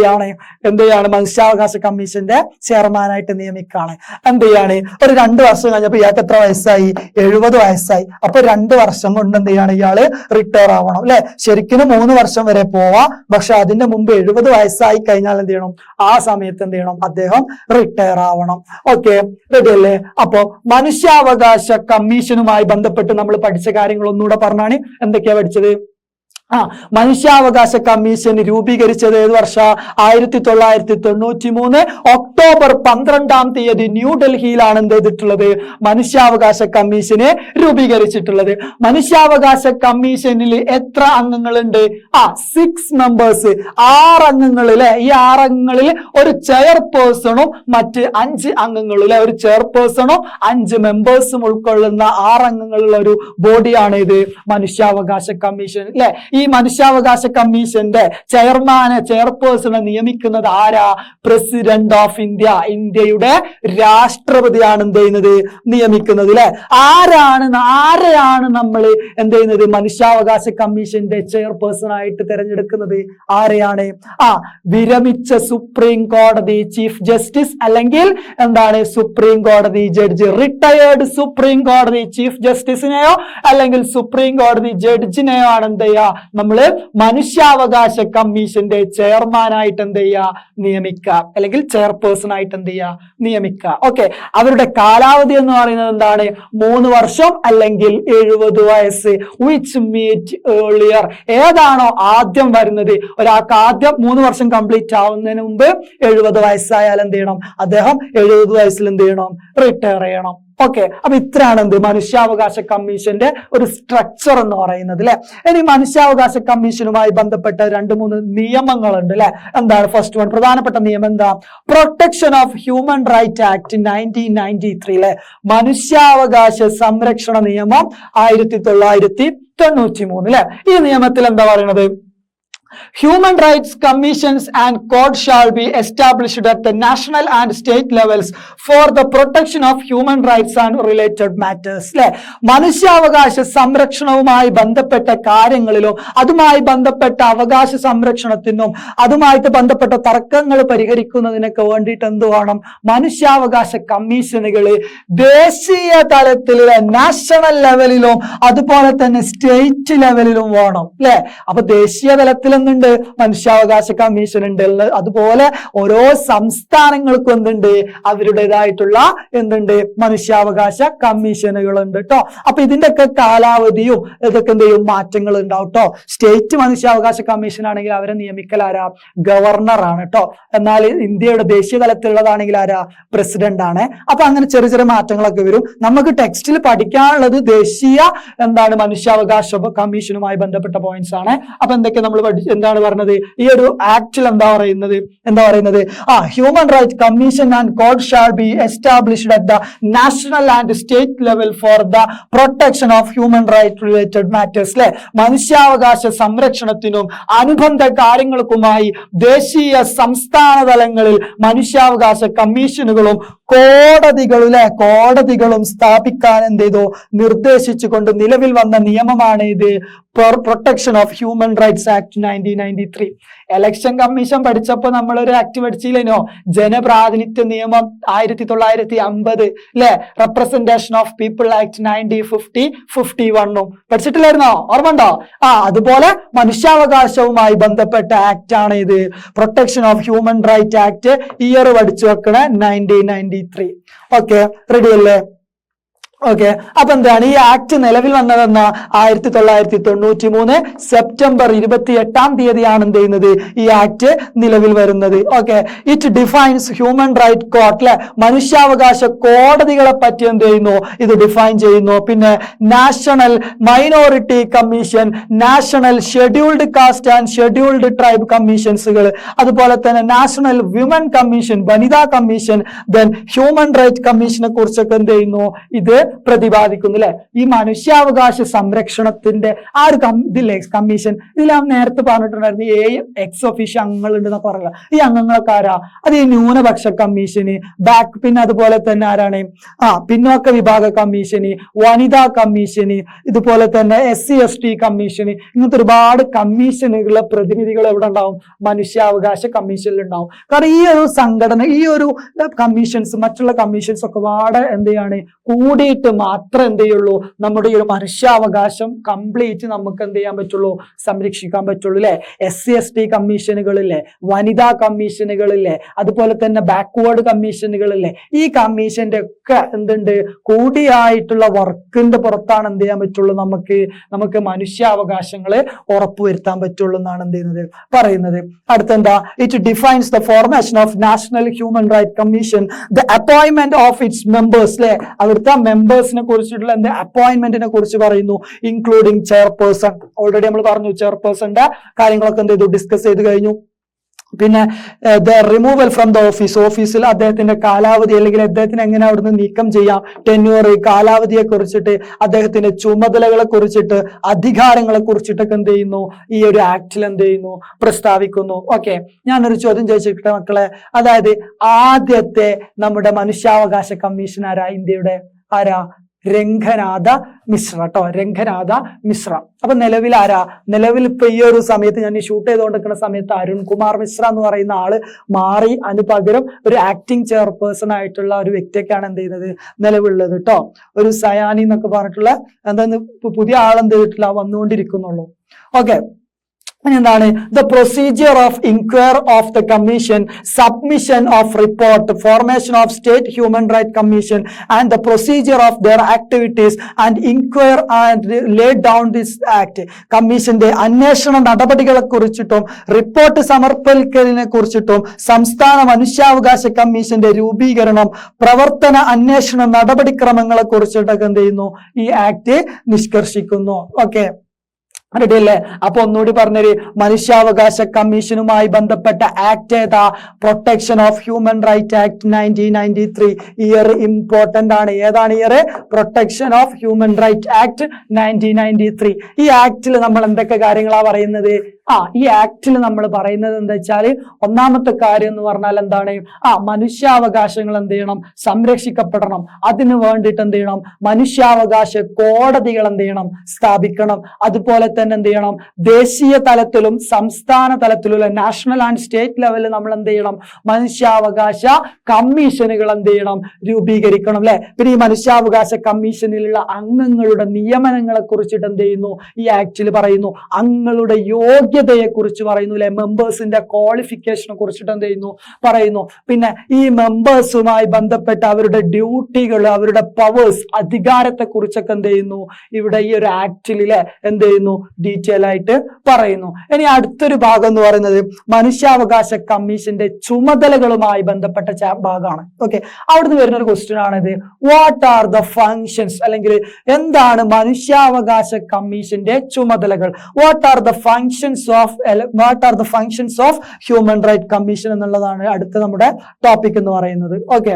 ചെയ്യാണ് മനുഷ്യാവകാശ കമ്മീഷന്റെ ചെയർമാനായിട്ട് നിയമിക്കുകയാണ്. എന്ത് ചെയ്യാണ്? ഒരു 2 വർഷം കഴിഞ്ഞപ്പോ ഇയാൾക്ക് എത്ര വയസ്സായി? 70 വയസ്സായി. അപ്പൊ 2 വർഷം കൊണ്ട് എന്ത് ചെയ്യാണ്? ഇയാള് റിട്ടയർ ആവണം അല്ലെ. ശരിക്കും 3 വർഷം വരെ പോവാം, പക്ഷെ അതിന്റെ മുമ്പ് 70 വയസ്സായി കഴിഞ്ഞാൽ എന്ത് ചെയ്യണം? ആ സമയത്ത് എന്ത് ചെയ്യണം? അദ്ദേഹം റിട്ടയർ ആവണം. ഓക്കെ, റെഡി അല്ലേ? അപ്പോ മനുഷ്യാവകാശ കമ്മീഷനുമായി ബന്ധപ്പെട്ട് നമ്മൾ പഠിച്ച കാര്യങ്ങൾ ഒന്നുകൂടെ പറഞ്ഞാണ്. എന്തൊക്കെയാ പഠിച്ചത്? മനുഷ്യാവകാശ കമ്മീഷൻ രൂപീകരിച്ചത് ഏത് വർഷ? 1993 ഒക്ടോബർ 12-ാം തീയതി ന്യൂഡൽഹിയിലാണ് എന്ത് ചെയ്തിട്ടുള്ളത്? മനുഷ്യാവകാശ കമ്മീഷനെ രൂപീകരിച്ചിട്ടുള്ളത്. മനുഷ്യാവകാശ കമ്മീഷനിൽ എത്ര അംഗങ്ങളുണ്ട്? 6 മെമ്പേഴ്സ്, 6 അംഗങ്ങൾ അല്ലെ. ഈ 6 അംഗങ്ങളിൽ ഒരു ചെയർപേഴ്സണും മറ്റ് 5 അംഗങ്ങളും അല്ലെ. ഒരു ചെയർപേഴ്സണും 5 മെമ്പേഴ്സും ഉൾക്കൊള്ളുന്ന 6 അംഗങ്ങളുള്ള ഒരു ബോഡിയാണ് ഇത് മനുഷ്യാവകാശ കമ്മീഷൻ അല്ലെ. ഈ മനുഷ്യാവകാശ കമ്മീഷന്റെ ചെയർപേഴ്സണെ നിയമിക്കുന്നത് ആരാ? President of India. ഇന്ത്യയുടെ രാഷ്ട്രപതിയാണ് എന്ത് ചെയ്യുന്നത്? നിയമിക്കുന്നത് അല്ലെ. ആരെയാണ് നമ്മൾ എന്ത് ചെയ്യുന്നത്? മനുഷ്യാവകാശ കമ്മീഷന്റെ ചെയർപേഴ്സൺ ആയിട്ട് തിരഞ്ഞെടുക്കുന്നത് ആരെയാണ്? വിരമിച്ച സുപ്രീം കോടതി ചീഫ് ജസ്റ്റിസ് അല്ലെങ്കിൽ എന്താണ് സുപ്രീം കോടതി ജഡ്ജ്. റിട്ടയേർഡ് സുപ്രീം കോടതി ചീഫ് ജസ്റ്റിസിനെയോ അല്ലെങ്കിൽ സുപ്രീം കോടതി ജഡ്ജിനെയോ ആണ് എന്ത് ചെയ്യുക? നമ്മള് മനുഷ്യാവകാശ കമ്മീഷന്റെ ചെയർമാനായിട്ട് എന്ത് ചെയ്യുക? നിയമിക്കുക, അല്ലെങ്കിൽ ചെയർപേഴ്സൺ ആയിട്ട് എന്ത് ചെയ്യുക? നിയമിക്കുക. ഓക്കെ, അവരുടെ കാലാവധി എന്ന് പറയുന്നത് എന്താണ്? 3 വർഷം അല്ലെങ്കിൽ 70 വയസ്സ്. വിച്ച് മീറ്റ് ഏർലിയർ, ഏതാണോ ആദ്യം വരുന്നത്? ഒരാൾക്ക് ആദ്യം 3 വർഷം കംപ്ലീറ്റ് ആവുന്നതിന് മുമ്പ് 70 വയസ്സായാൽ എന്ത് ചെയ്യണം? അദ്ദേഹം 70 വയസ്സിൽ എന്ത് ചെയ്യണം? റിട്ടയർ ചെയ്യണം. ഓക്കെ, അപ്പൊ ഇത്രയാണ് എന്ത് മനുഷ്യാവകാശ കമ്മീഷന്റെ ഒരു സ്ട്രക്ചർ എന്ന് പറയുന്നത് അല്ലെ. ഇനി മനുഷ്യാവകാശ കമ്മീഷനുമായി ബന്ധപ്പെട്ട 2-3 നിയമങ്ങളുണ്ട് അല്ലെ. എന്താണ്? ഫസ്റ്റ് വൺ, പ്രധാനപ്പെട്ട നിയമം എന്താ? Protection of human right act 1993 അല്ലെ. മനുഷ്യാവകാശ സംരക്ഷണ നിയമം 1993 അല്ലെ. ഈ നിയമത്തിൽ എന്താ പറയുന്നത്? Human rights commissions and courts shall be established at the national and state levels for the protection of human rights and related matters. അല്ലെ, മനുഷ്യാവകാശ സംരക്ഷണവുമായി ബന്ധപ്പെട്ട കാര്യങ്ങളിലും അതുമായി ബന്ധപ്പെട്ട അവകാശ സംരക്ഷണത്തിനും അതുമായിട്ട് ബന്ധപ്പെട്ട തർക്കങ്ങൾ പരിഹരിക്കുന്നതിനൊക്കെ വേണ്ടിയിട്ട് എന്ത് വേണം? മനുഷ്യാവകാശ കമ്മീഷനുകൾ ദേശീയ തലത്തിലെ നാഷണൽ ലെവലിലും അതുപോലെ തന്നെ സ്റ്റേറ്റ് ലെവലിലും വേണം അല്ലെ. അപ്പൊ ദേശീയ തലത്തിൽ എന്തുണ്ട്? മനുഷ്യാവകാശ കമ്മീഷൻ ഉണ്ട്. അതുപോലെ ഓരോ സംസ്ഥാനങ്ങൾക്കും എന്തുണ്ട്? അവരുടേതായിട്ടുള്ള എന്തുണ്ട്? മനുഷ്യാവകാശ കമ്മീഷനുകൾ ഉണ്ട് കേട്ടോ. അപ്പൊ ഇതിന്റെയൊക്കെ കാലാവധിയും ഇതൊക്കെ എന്ത് ചെയ്യും? മാറ്റങ്ങൾ ഉണ്ടാവും കേട്ടോ. സ്റ്റേറ്റ് മനുഷ്യാവകാശ കമ്മീഷൻ ആണെങ്കിൽ അവരെ നിയമിക്കൽ ആരാ? ഗവർണർ ആണ് കേട്ടോ. എന്നാൽ ഇന്ത്യയുടെ ദേശീയ തലത്തിലുള്ളതാണെങ്കിൽ ആരാ? പ്രസിഡന്റ് ആണ്. അപ്പൊ അങ്ങനെ ചെറിയ ചെറിയ മാറ്റങ്ങളൊക്കെ വരും. നമുക്ക് ടെക്സ്റ്റിൽ പഠിക്കാനുള്ളത് ദേശീയ മനുഷ്യാവകാശ കമ്മീഷനുമായി ബന്ധപ്പെട്ട പോയിന്റ്സ് ആണ്. അപ്പൊ എന്തൊക്കെ നമ്മൾ എന്താണ് പറഞ്ഞത്? ഈ ഒരു ആക്ടിൽ എന്താ പറയുന്നത്? Human right commission and court shall be established at the national and state level for the protection of human right related matters അല്ലെ. മനുഷ്യാവകാശ സംരക്ഷണത്തിനും അനുബന്ധ കാര്യങ്ങൾക്കുമായി ദേശീയ സംസ്ഥാന തലങ്ങളിൽ മനുഷ്യാവകാശ കമ്മീഷനുകളും കോടതികളും സ്ഥാപിക്കാൻ എന്ത് ചെയ്തു? നിർദ്ദേശിച്ചുകൊണ്ട് നിലവിൽ വന്ന നിയമമാണ് ഇത് protection of human rights act 1993. Election commission പഠിച്ചപ്പോ നമ്മളൊരു ആക്ട് പഠിച്ചില്ലേനോ? ജനപ്രാതിനിധ്യ നിയമം 1950 അല്ലെ. റെപ്രസെന്റേഷൻ ഓഫ് പീപ്പിൾ ആക്ട് 1951 പഠിച്ചിട്ടില്ലായിരുന്നോ? ഓർമ്മ ഉണ്ടോ? അതുപോലെ മനുഷ്യാവകാശവുമായി ബന്ധപ്പെട്ട ആക്ട് ആണ് ഇത് protection of human right act. Year പഠിച്ചു വെക്കണ 1993. ഓക്കെ, റെഡി അല്ലേ? ഓക്കെ, അപ്പൊ എന്താണ് ഈ ആക്ട് നിലവിൽ വന്നതെന്ന 1993 സെപ്റ്റംബർ 28-ാം തീയതിയാണ് എന്ത് ചെയ്യുന്നത്? ഈ ആക്ട് നിലവിൽ വരുന്നത്. Okay, it defines human right court അല്ലെ. മനുഷ്യാവകാശ കോടതികളെ പറ്റി എന്ത് ചെയ്യുന്നു? ഇത് ഡിഫൈൻ ചെയ്യുന്നു. പിന്നെ national minority commission, national scheduled caste and scheduled tribe കമ്മീഷൻസുകൾ, അതുപോലെ തന്നെ നാഷണൽ വിമൻ കമ്മീഷൻ, വനിതാ കമ്മീഷൻ, ദെൻ ഹ്യൂമൻ റൈറ്റ് കമ്മീഷനെ കുറിച്ചൊക്കെ എന്ത് ചെയ്യുന്നു? ഇത് പ്രതിപാദിക്കുന്നു അല്ലെ. ഈ മനുഷ്യാവകാശ സംരക്ഷണത്തിന്റെ ആ ഒരു ഇതില്ലേ കമ്മീഷൻ, ഇതിൽ ഞാൻ നേരത്തെ പറഞ്ഞിട്ടുണ്ടായിരുന്നു 7 എക്സ് ഒഫീഷ്യോ അംഗങ്ങളുണ്ട് എന്നൊക്കെ പറഞ്ഞില്ല. ഈ അംഗങ്ങളൊക്കെ ആരാ? അത് ഈ ന്യൂനപക്ഷ കമ്മീഷന്, പിന്നെ അതുപോലെ തന്നെ ആരാണ്, പിന്നോക്ക വിഭാഗ കമ്മീഷന്, വനിതാ കമ്മീഷന്, ഇതുപോലെ തന്നെ SC/ST കമ്മീഷന്, ഇങ്ങനത്തെ ഒരുപാട് കമ്മീഷനുകളെ പ്രതിനിധികൾ എവിടെ ഉണ്ടാവും? മനുഷ്യാവകാശ കമ്മീഷനിൽ ഉണ്ടാവും. കാരണം ഈ ഒരു സംഘടന, ഈ ഒരു കമ്മീഷൻസ്, മറ്റുള്ള കമ്മീഷൻസ് ഒക്കെ പാടെ എന്ത് ചെയ്യാണ്, കൂടിയിട്ട് മാത്രമേ എന്ത് ചെയ്യുള്ളൂ, നമ്മുടെ ഈ ഒരു മനുഷ്യാവകാശം കംപ്ലീറ്റ് നമുക്ക് എന്ത് ചെയ്യാൻ പറ്റുള്ളൂ, സംരക്ഷിക്കാൻ പറ്റുള്ളൂ അല്ലെ. SC/ST കമ്മീഷനുകളില്ലേ, വനിതാ കമ്മീഷനുകളില്ലേ, അതുപോലെ തന്നെ ബാക്ക്വേർഡ് കമ്മീഷനുകളില്ലേ, ഈ കമ്മീഷന്റെ ഒക്കെ എന്തുണ്ട്, കൂടിയായിട്ടുള്ള വർക്കിന്റെ പുറത്താണ് എന്ത് ചെയ്യാൻ പറ്റുള്ളൂ, നമുക്ക് മനുഷ്യാവകാശങ്ങളെ ഉറപ്പുവരുത്താൻ പറ്റുള്ളൂ എന്നാണ് എന്ത് ചെയ്യുന്നത്, പറയുന്നത്. അടുത്തെന്താ? It defines the formation of national human right commission, the appointment of its members അല്ലെ, അവിടുത്തെ മെമ്പേഴ്സിനെ കുറിച്ചിട്ടുള്ള എന്ത് അപ്പോയിന്റ്മെന്റിനെ കുറിച്ച് പറയുന്നു. ഇൻക്ലൂഡിങ് ചെയർപേഴ്സൺ, ഓൾറെഡി നമ്മൾ പറഞ്ഞു ചെയർപേഴ്സന്റെ കാര്യങ്ങളൊക്കെ എന്ത് ചെയ്തു, ഡിസ്കസ് ചെയ്ത് കഴിഞ്ഞു. പിന്നെ റിമൂവൽ ഫ്രം ദ ഓഫീസിൽ അദ്ദേഹത്തിന്റെ കാലാവധി അല്ലെങ്കിൽ അദ്ദേഹത്തിന് എങ്ങനെ അവിടുന്ന് നീക്കം ചെയ്യാം, ടെന്യൂർ, കാലാവധിയെ കുറിച്ചിട്ട്, അദ്ദേഹത്തിന്റെ ചുമതലകളെ കുറിച്ചിട്ട്, അധികാരങ്ങളെ കുറിച്ചിട്ടൊക്കെ എന്ത് ചെയ്യുന്നു, ഈ ഒരു ആക്ടിൽ എന്ത് ചെയ്യുന്നു, പ്രസ്താവിക്കുന്നു. ഓക്കെ, ഞാനൊരു ചോദ്യം ചോദിച്ചിട്ട് മക്കളെ, അതായത് ആദ്യത്തെ നമ്മുടെ മനുഷ്യാവകാശ കമ്മീഷൻ ആരാ? ഇന്ത്യയുടെ ആരാ? രംഗനാഥ മിശ്ര കേട്ടോ, രംഗനാഥ മിശ്ര. അപ്പൊ നിലവിൽ ആരാ? നിലവിൽ ഇപ്പൊ ഈ ഒരു സമയത്ത് ഞാൻ ഈ ഷൂട്ട് ചെയ്തുകൊണ്ടിരിക്കുന്ന സമയത്ത് അരുൺകുമാർ മിശ്ര എന്ന് പറയുന്ന ആള് മാറി, അതിന് പകരം ഒരു ആക്ടിങ് ചെയർപേഴ്സൺ ആയിട്ടുള്ള ഒരു വ്യക്തിയൊക്കെയാണ് എന്ത് ചെയ്യുന്നത്, നിലവിലുള്ളത് കേട്ടോ. ഒരു സയാനി എന്നൊക്കെ പറഞ്ഞിട്ടുള്ള എന്താ പുതിയ ആളെന്ത് ചെയ്തിട്ടില്ല, വന്നുകൊണ്ടിരിക്കുന്നുള്ളൂ. ഓക്കെ, എന്താണ്? The procedure of inquire of the commission, submission of report, formation of state human right commission and the procedure of their activities and inquire and lay down this act. കമ്മീഷന്റെ അന്വേഷണ നടപടികളെ കുറിച്ചിട്ടും റിപ്പോർട്ട് സമർപ്പിക്കലിനെ കുറിച്ചിട്ടും സംസ്ഥാന മനുഷ്യാവകാശ കമ്മീഷന്റെ രൂപീകരണം, പ്രവർത്തന അന്വേഷണ നടപടിക്രമങ്ങളെ കുറിച്ചിട്ടൊക്കെ എന്ത് ചെയ്യുന്നു, ഈ ആക്ട് നിഷ്കർഷിക്കുന്നു. ഓക്കെ, റെഡി അല്ലേ? അപ്പൊ ഒന്നുകൂടി പറഞ്ഞൊരു, മനുഷ്യാവകാശ കമ്മീഷനുമായി ബന്ധപ്പെട്ട ആക്ട് ഏതാ? Protection of human right act 1993. Year important ആണ്. ഏതാണ് year? Protection of human right act 1993. ഈ ആക്ടിൽ നമ്മൾ എന്തൊക്കെ കാര്യങ്ങളാ പറയുന്നത്? ഈ ആക്ടിൽ നമ്മൾ പറയുന്നത് എന്താ വെച്ചാല്, ഒന്നാമത്തെ കാര്യം എന്ന് പറഞ്ഞാൽ എന്താണ്? മനുഷ്യാവകാശങ്ങൾ എന്ത് ചെയ്യണം? സംരക്ഷിക്കപ്പെടണം. അതിന് വേണ്ടിയിട്ട് എന്ത് ചെയ്യണം? മനുഷ്യാവകാശ കോടതികൾ എന്ത് ചെയ്യണം? സ്ഥാപിക്കണം. അതുപോലെ തന്നെ എന്ത് ചെയ്യണം? ദേശീയ തലത്തിലും സംസ്ഥാന തലത്തിലുള്ള നാഷണൽ ആൻഡ് സ്റ്റേറ്റ് ലെവലിൽ നമ്മൾ എന്ത് ചെയ്യണം? മനുഷ്യാവകാശ കമ്മീഷനുകൾ എന്ത് ചെയ്യണം? രൂപീകരിക്കണം അല്ലെ. പിന്നെ ഈ മനുഷ്യാവകാശ കമ്മീഷനിലുള്ള അംഗങ്ങളുടെ നിയമനങ്ങളെ കുറിച്ചിട്ട് എന്ത് ചെയ്യുന്നു? ഈ ആക്ടിൽ പറയുന്നു. അംഗങ്ങളുടെ യോഗ്യതയെ കുറിച്ച് പറയുന്നു അല്ലെ. മെമ്പേഴ്സിന്റെ ക്വാളിഫിക്കേഷനെ കുറിച്ചിട്ട് എന്ത് ചെയ്യുന്നു? പറയുന്നു. പിന്നെ ഈ മെമ്പേഴ്സുമായി ബന്ധപ്പെട്ട അവരുടെ ഡ്യൂട്ടികൾ, അവരുടെ പവേഴ്സ്, അധികാരത്തെ കുറിച്ചൊക്കെ എന്ത് ചെയ്യുന്നു? ഇവിടെ ഈ ഒരു ആക്ടിലെ എന്ത് ചെയ്യുന്നു? ഡീറ്റെയിൽ ആയിട്ട് പറയുന്നു. ഇനി അടുത്തൊരു ഭാഗം എന്ന് പറയുന്നത് മനുഷ്യാവകാശ കമ്മീഷന്റെ ചുമതലകളുമായി ബന്ധപ്പെട്ട ഭാഗമാണ്. ഓക്കെ, അവിടുന്ന് വരുന്ന ഒരു ക്വസ്റ്റ്യൻ ആണിത്. വാട്ട് ആർ ദ ഫങ്ഷൻസ്, അല്ലെങ്കിൽ എന്താണ് മനുഷ്യാവകാശ കമ്മീഷന്റെ ചുമതലകൾ? What are the functions of human right commission എന്നുള്ളതാണ് അടുത്ത നമ്മുടെ ടോപ്പിക് എന്ന് പറയുന്നത്. ഓക്കെ,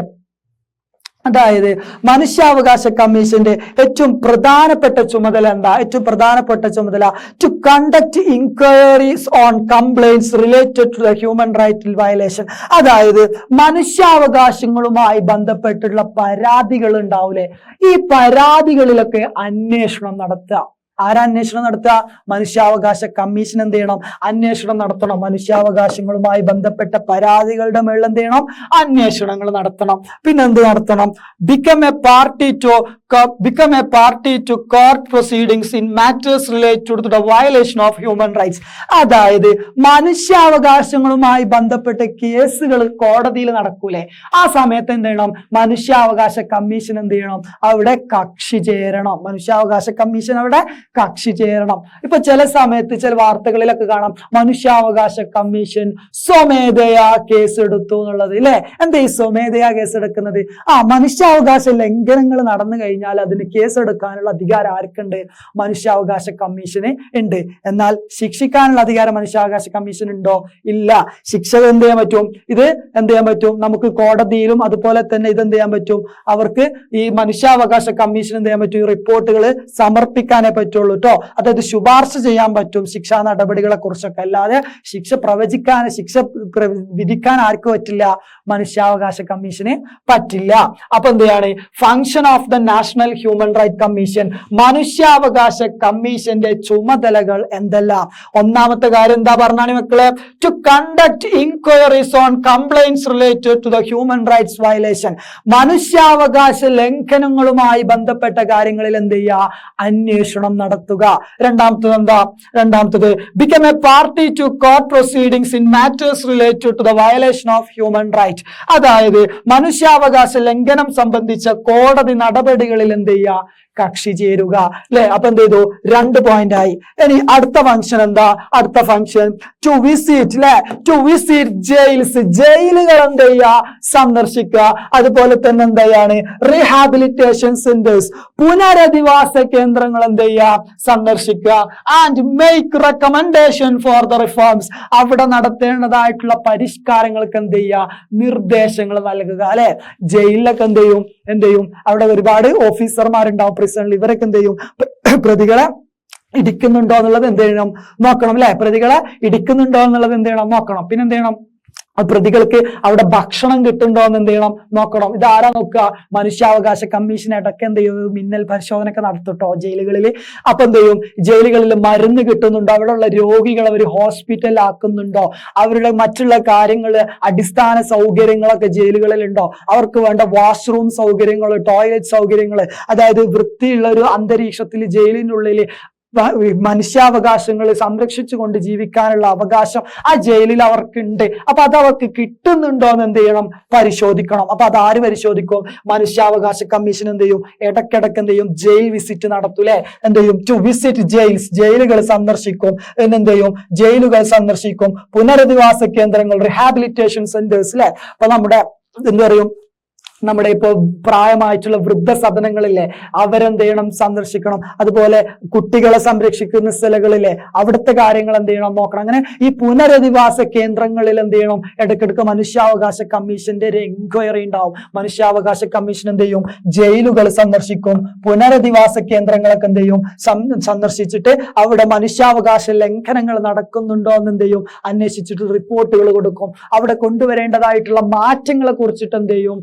അതായത് മനുഷ്യാവകാശ കമ്മീഷന്റെ ഏറ്റവും പ്രധാനപ്പെട്ട ചുമതല എന്താ? ഏറ്റവും പ്രധാനപ്പെട്ട ചുമതല to conduct inquiries on complaints related to the human right violation. അതായത് മനുഷ്യാവകാശങ്ങളുമായി ബന്ധപ്പെട്ടുള്ള പരാതികൾ ഉണ്ടാവൂലേ, ഈ പരാതികളിലൊക്കെ അന്വേഷണം നടത്തുക. ആരന്വേഷണം നടത്തുക? മനുഷ്യാവകാശ കമ്മീഷൻ എന്ത് ചെയ്യണം? അന്വേഷണം നടത്തണം. മനുഷ്യാവകാശങ്ങളുമായി ബന്ധപ്പെട്ട പരാതികളുടെ മേളിൽ എന്ത് ചെയ്യണം? അന്വേഷണങ്ങൾ നടത്തണം. പിന്നെ എന്ത് നടത്തണം? become a party to court proceedings in matters related to the violation of human rights. അതായത് മനുഷ്യാവകാശങ്ങളുമായി ബന്ധപ്പെട്ട കേസുകൾ കോടതിയിൽ നടക്കൂലേ, ആ സമയത്ത് എന്ത് ചെയ്യണം? മനുഷ്യാവകാശ കമ്മീഷൻ എന്ത് ചെയ്യണം? അവിടെ കക്ഷി ചേരണം. മനുഷ്യാവകാശ കമ്മീഷൻ അവിടെ കക്ഷി ചേരണം. ഇപ്പൊ ചില സമയത്ത് ചില വാർത്തകളിലൊക്കെ കാണാം, മനുഷ്യാവകാശ കമ്മീഷൻ സ്വമേധയാ കേസെടുത്തു എന്നുള്ളത്. ഇല്ലേ? എന്താ ഈ സ്വമേധയാ കേസെടുക്കുന്നത്? മനുഷ്യാവകാശ ലംഘനങ്ങൾ നടന്നു കഴിഞ്ഞാൽ കഴിഞ്ഞാൽ അതിന് കേസെടുക്കാനുള്ള അധികാരം ആർക്കുണ്ട്? മനുഷ്യാവകാശ കമ്മീഷന് ഉണ്ട്. എന്നാൽ ശിക്ഷിക്കാനുള്ള അധികാരം മനുഷ്യാവകാശ കമ്മീഷൻ ഉണ്ടോ? ഇല്ല. ശിക്ഷ എന്ത് ചെയ്യാൻ പറ്റും? ഇത് എന്ത് ചെയ്യാൻ പറ്റും? നമുക്ക് കോടതിയിലും അതുപോലെ തന്നെ ഇത് എന്ത് ചെയ്യാൻ പറ്റും? അവർക്ക് ഈ മനുഷ്യാവകാശ കമ്മീഷൻ എന്ത് ചെയ്യാൻ പറ്റും? ഈ റിപ്പോർട്ടുകൾ സമർപ്പിക്കാനേ പറ്റുള്ളൂ കേട്ടോ. അതായത് ശുപാർശ ചെയ്യാൻ പറ്റും ശിക്ഷാ നടപടികളെ കുറിച്ചൊക്കെ. അല്ലാതെ ശിക്ഷ പ്രവചിക്കാൻ, ശിക്ഷ വിധിക്കാൻ ആർക്ക് പറ്റില്ല? മനുഷ്യാവകാശ കമ്മീഷന് പറ്റില്ല. അപ്പൊ എന്താണ് function of the national human right commission? മനുഷ്യാവകാശ കമ്മീഷന്റെ ചുമതലകൾ എന്തെല്ലാം? ഒന്നാമത്തെ കാര്യം എന്താ പറഞ്ഞാണ് മക്കളെ? To conduct inquiries on complaints related to the human rights violation. മനുഷ്യാവകാശ ലംഘനങ്ങളുമായി ബന്ധപ്പെട്ട കാര്യങ്ങളിൽ എന്ത് ചെയ്യുക? അന്വേഷണം നടത്തുക. രണ്ടാമത്തത് എന്താ? രണ്ടാമത്തത് become a party to court proceedings in matters related to the violation of human rights. അതായത് മനുഷ്യാവകാശ ലംഘനം സംബന്ധിച്ച കോടതി നടപടികളിൽ എന്ത് ചെയ്യുക? കക്ഷി ചേരുക. അല്ലെ? അപ്പൊ എന്ത് ചെയ്തു? 2 പോയിന്റ് ആയി. ഇനി അടുത്ത ഫംഗ്ഷൻ എന്താ? അടുത്ത ഫംഗ്ഷൻ ടു വിസിറ്റ്, അല്ലെ? To visit jails. ജയിലുകൾ എന്ത് ചെയ്യുക? സന്ദർശിക്കുക. അതുപോലെ തന്നെ എന്താണ്? റീഹാബിലിറ്റേഷൻ സെന്റേഴ്സ്, പുനരധിവാസ കേന്ദ്രങ്ങൾ എന്ത് ചെയ്യുക? സന്ദർശിക്കുക. And make recommendation for the reforms. അവിടെ നടത്തേണ്ടതായിട്ടുള്ള പരിഷ്കാരങ്ങൾക്ക് എന്ത് ചെയ്യുക? നിർദ്ദേശങ്ങൾ നൽകുക. അല്ലെ? ജയിലിലൊക്കെ എന്ത് ചെയ്യും? അവിടെ ഒരുപാട് ഓഫീസർമാരുണ്ടാവും പ്രിസണിൽ. ഇവരൊക്കെ എന്ത് ചെയ്യും? പ്രതികളെ ഇടിക്കുന്നുണ്ടോ എന്നുള്ളത് എന്ത് ചെയ്യണം? നോക്കണം. അല്ലെ? പ്രതികളെ ഇടിക്കുന്നുണ്ടോ എന്നുള്ളത് എന്ത് ചെയ്യണം? നോക്കണം. പിന്നെ എന്ത് ചെയ്യണം? പ്രതികൾക്ക് അവിടെ ഭക്ഷണം കിട്ടുന്നുണ്ടോ എന്ന് എന്ത് ചെയ്യണം? നോക്കണം. ഇത് ആരാ നോക്കുക? മനുഷ്യാവകാശ കമ്മീഷൻ ഇടയ്ക്ക് എന്ത് ചെയ്യും? മിന്നൽ പരിശോധനയൊക്കെ നടത്തിട്ടോ ജയിലുകളിൽ. അപ്പൊ എന്ത് ചെയ്യും? ജയിലുകളിൽ മരുന്ന് കിട്ടുന്നുണ്ടോ? അവിടെയുള്ള രോഗികൾ അവർ ഹോസ്പിറ്റലിൽ ആക്കുന്നുണ്ടോ? അവരുടെ മറ്റുള്ള കാര്യങ്ങൾ, അടിസ്ഥാന സൗകര്യങ്ങളൊക്കെ ജയിലുകളിൽ ഉണ്ടോ? അവർക്ക് വേണ്ട വാഷ്റൂം സൗകര്യങ്ങൾ, ടോയ്ലറ്റ് സൗകര്യങ്ങൾ, അതായത് വൃത്തിയുള്ള ഒരു അന്തരീക്ഷത്തിൽ ജയിലിനുള്ളിൽ മനുഷ്യാവകാശങ്ങൾ സംരക്ഷിച്ചുകൊണ്ട് ജീവിക്കാനുള്ള അവകാശം ആ ജയിലിൽ അവർക്കുണ്ട്. അപ്പൊ അത് അവർക്ക് കിട്ടുന്നുണ്ടോ എന്ന് എന്ത് ചെയ്യണം? പരിശോധിക്കണം. അപ്പൊ അതാര് പരിശോധിക്കും? മനുഷ്യാവകാശ കമ്മീഷൻ എന്ത് ചെയ്യും? ഇടയ്ക്കിടയ്ക്ക് എന്ത് ചെയ്യും? ജയിൽ വിസിറ്റ് നടത്തൂലേ? എന്ത് ചെയ്യും? To visit jails. ജയിലുകൾ സന്ദർശിക്കും. എന്ത് ചെയ്യും? ജയിലുകൾ സന്ദർശിക്കും. പുനരധിവാസ കേന്ദ്രങ്ങൾ, റീഹാബിലിറ്റേഷൻ സെന്റേഴ്സ്, അല്ലെ? അപ്പൊ നമ്മുടെ എന്ത് പറയും? നമ്മുടെ ഇപ്പൊ പ്രായമായിട്ടുള്ള വൃദ്ധസദനങ്ങളില്ലേ, അവരെന്ത് ചെയ്യണം? സന്ദർശിക്കണം. അതുപോലെ കുട്ടികളെ സംരക്ഷിക്കുന്ന സ്ഥലങ്ങളിലെ അവിടുത്തെ കാര്യങ്ങൾ എന്ത് ചെയ്യണം? നോക്കണം. അങ്ങനെ ഈ പുനരധിവാസ കേന്ദ്രങ്ങളിൽ എന്ത് ചെയ്യണം? ഇടയ്ക്കിടയ്ക്ക് മനുഷ്യാവകാശ കമ്മീഷന്റെ ഒരു എൻക്വയറി ഉണ്ടാവും. മനുഷ്യാവകാശ കമ്മീഷൻ എന്ത് ചെയ്യും? ജയിലുകൾ സന്ദർശിക്കും. പുനരധിവാസ കേന്ദ്രങ്ങളൊക്കെ എന്ത് ചെയ്യും? സന്ദർശിച്ചിട്ട് അവിടെ മനുഷ്യാവകാശ ലംഘനങ്ങൾ നടക്കുന്നുണ്ടോ എന്ന് എന്ത് ചെയ്യും? അന്വേഷിച്ചിട്ട് റിപ്പോർട്ടുകൾ കൊടുക്കും. അവിടെ കൊണ്ടുവരേണ്ടതായിട്ടുള്ള മാറ്റങ്ങളെ കുറിച്ചിട്ട് എന്ത് ചെയ്യും?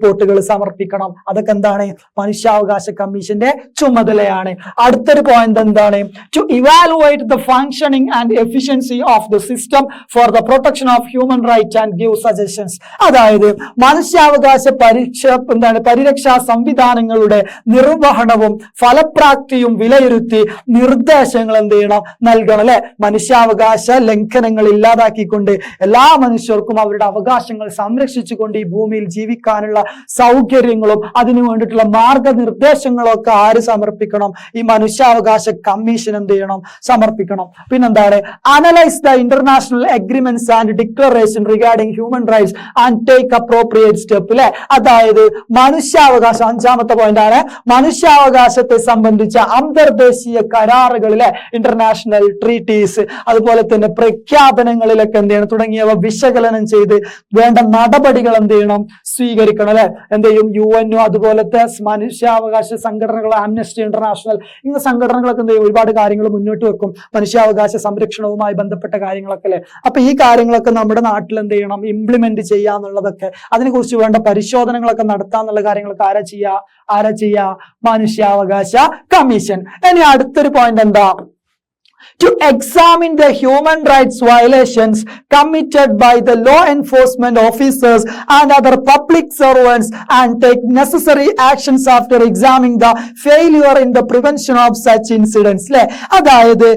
റിപ്പോർട്ടുകൾ സമർപ്പിക്കണം. അതൊക്കെ എന്താണ്? മനുഷ്യാവകാശ കമ്മീഷന്റെ ചുമതലയാണ്. അടുത്തൊരു പോയിന്റ് എന്താണ്? To evaluate the functioning and efficiency of the system for the protection of human rights and give suggestions. അതായത് മനുഷ്യാവകാശ പരിരക്ഷാ സംവിധാനങ്ങളുടെ നിർവഹണവും ഫലപ്രാപ്തിയും വിലയിരുത്തി നിർദ്ദേശങ്ങൾ എന്ത് ചെയ്യണം? നൽകണം. അല്ലെ? മനുഷ്യാവകാശ ലംഘനങ്ങൾ ഇല്ലാതാക്കിക്കൊണ്ട് എല്ലാ മനുഷ്യർക്കും അവരുടെ അവകാശങ്ങൾ സംരക്ഷിച്ചുകൊണ്ട് ഈ ഭൂമിയിൽ ജീവിക്കാനുള്ള സൗകര്യങ്ങളും അതിനു വേണ്ടിയിട്ടുള്ള മാർഗനിർദ്ദേശങ്ങളും ഒക്കെ ആര് സമർപ്പിക്കണം? ഈ മനുഷ്യാവകാശ കമ്മീഷൻ എന്ത് ചെയ്യണം? സമർപ്പിക്കണം. പിന്നെന്താണ്? Analyse the international agreements and declaration regarding human rights and take appropriate step. അല്ലെ? അതായത് മനുഷ്യാവകാശം, 5ാമത്തെ പോയിന്റ് ആണ്, മനുഷ്യാവകാശത്തെ സംബന്ധിച്ച അന്തർദേശീയ കരാറുകളിലെ ഇന്റർനാഷണൽ ട്രീറ്റീസ്, അതുപോലെ തന്നെ പ്രഖ്യാപനങ്ങളിലൊക്കെ എന്ത് ചെയ്യണം? തുടങ്ങിയവ വിശകലനം ചെയ്ത് വേണ്ട നടപടികൾ എന്ത് ചെയ്യണം? സ്വീകരിക്കണം. അല്ലെ? എന്ത് ചെയ്യും? UN അതുപോലത്തെ മനുഷ്യാവകാശ സംഘടനകൾ, ആംനസ്റ്റി ഇന്റർനാഷണൽ, ഇങ്ങനെ സംഘടനകളൊക്കെ എന്ത് ചെയ്യും? ഒരുപാട് കാര്യങ്ങൾ മുന്നോട്ട് വെക്കും മനുഷ്യാവകാശ സംരക്ഷണവുമായി ബന്ധപ്പെട്ട കാര്യങ്ങളൊക്കെ. അല്ലെ? അപ്പൊ ഈ കാര്യങ്ങളൊക്കെ നമ്മുടെ നാട്ടിൽ എന്ത് ചെയ്യണം? ഇംപ്ലിമെന്റ് ചെയ്യാന്നുള്ളതൊക്കെ, അതിനെക്കുറിച്ച് വേണ്ട പരിശോധനകളൊക്കെ നടത്താന്നുള്ള കാര്യങ്ങളൊക്കെ ആരാ ചെയ്യാ? മനുഷ്യാവകാശ കമ്മീഷൻ. ഇനി അടുത്തൊരു പോയിന്റ് എന്താ? To examine the human rights violations committed by the law enforcement officers and other public servants and take necessary actions after examining the failure in the prevention of such incidents. ല്ലേ? അതായത്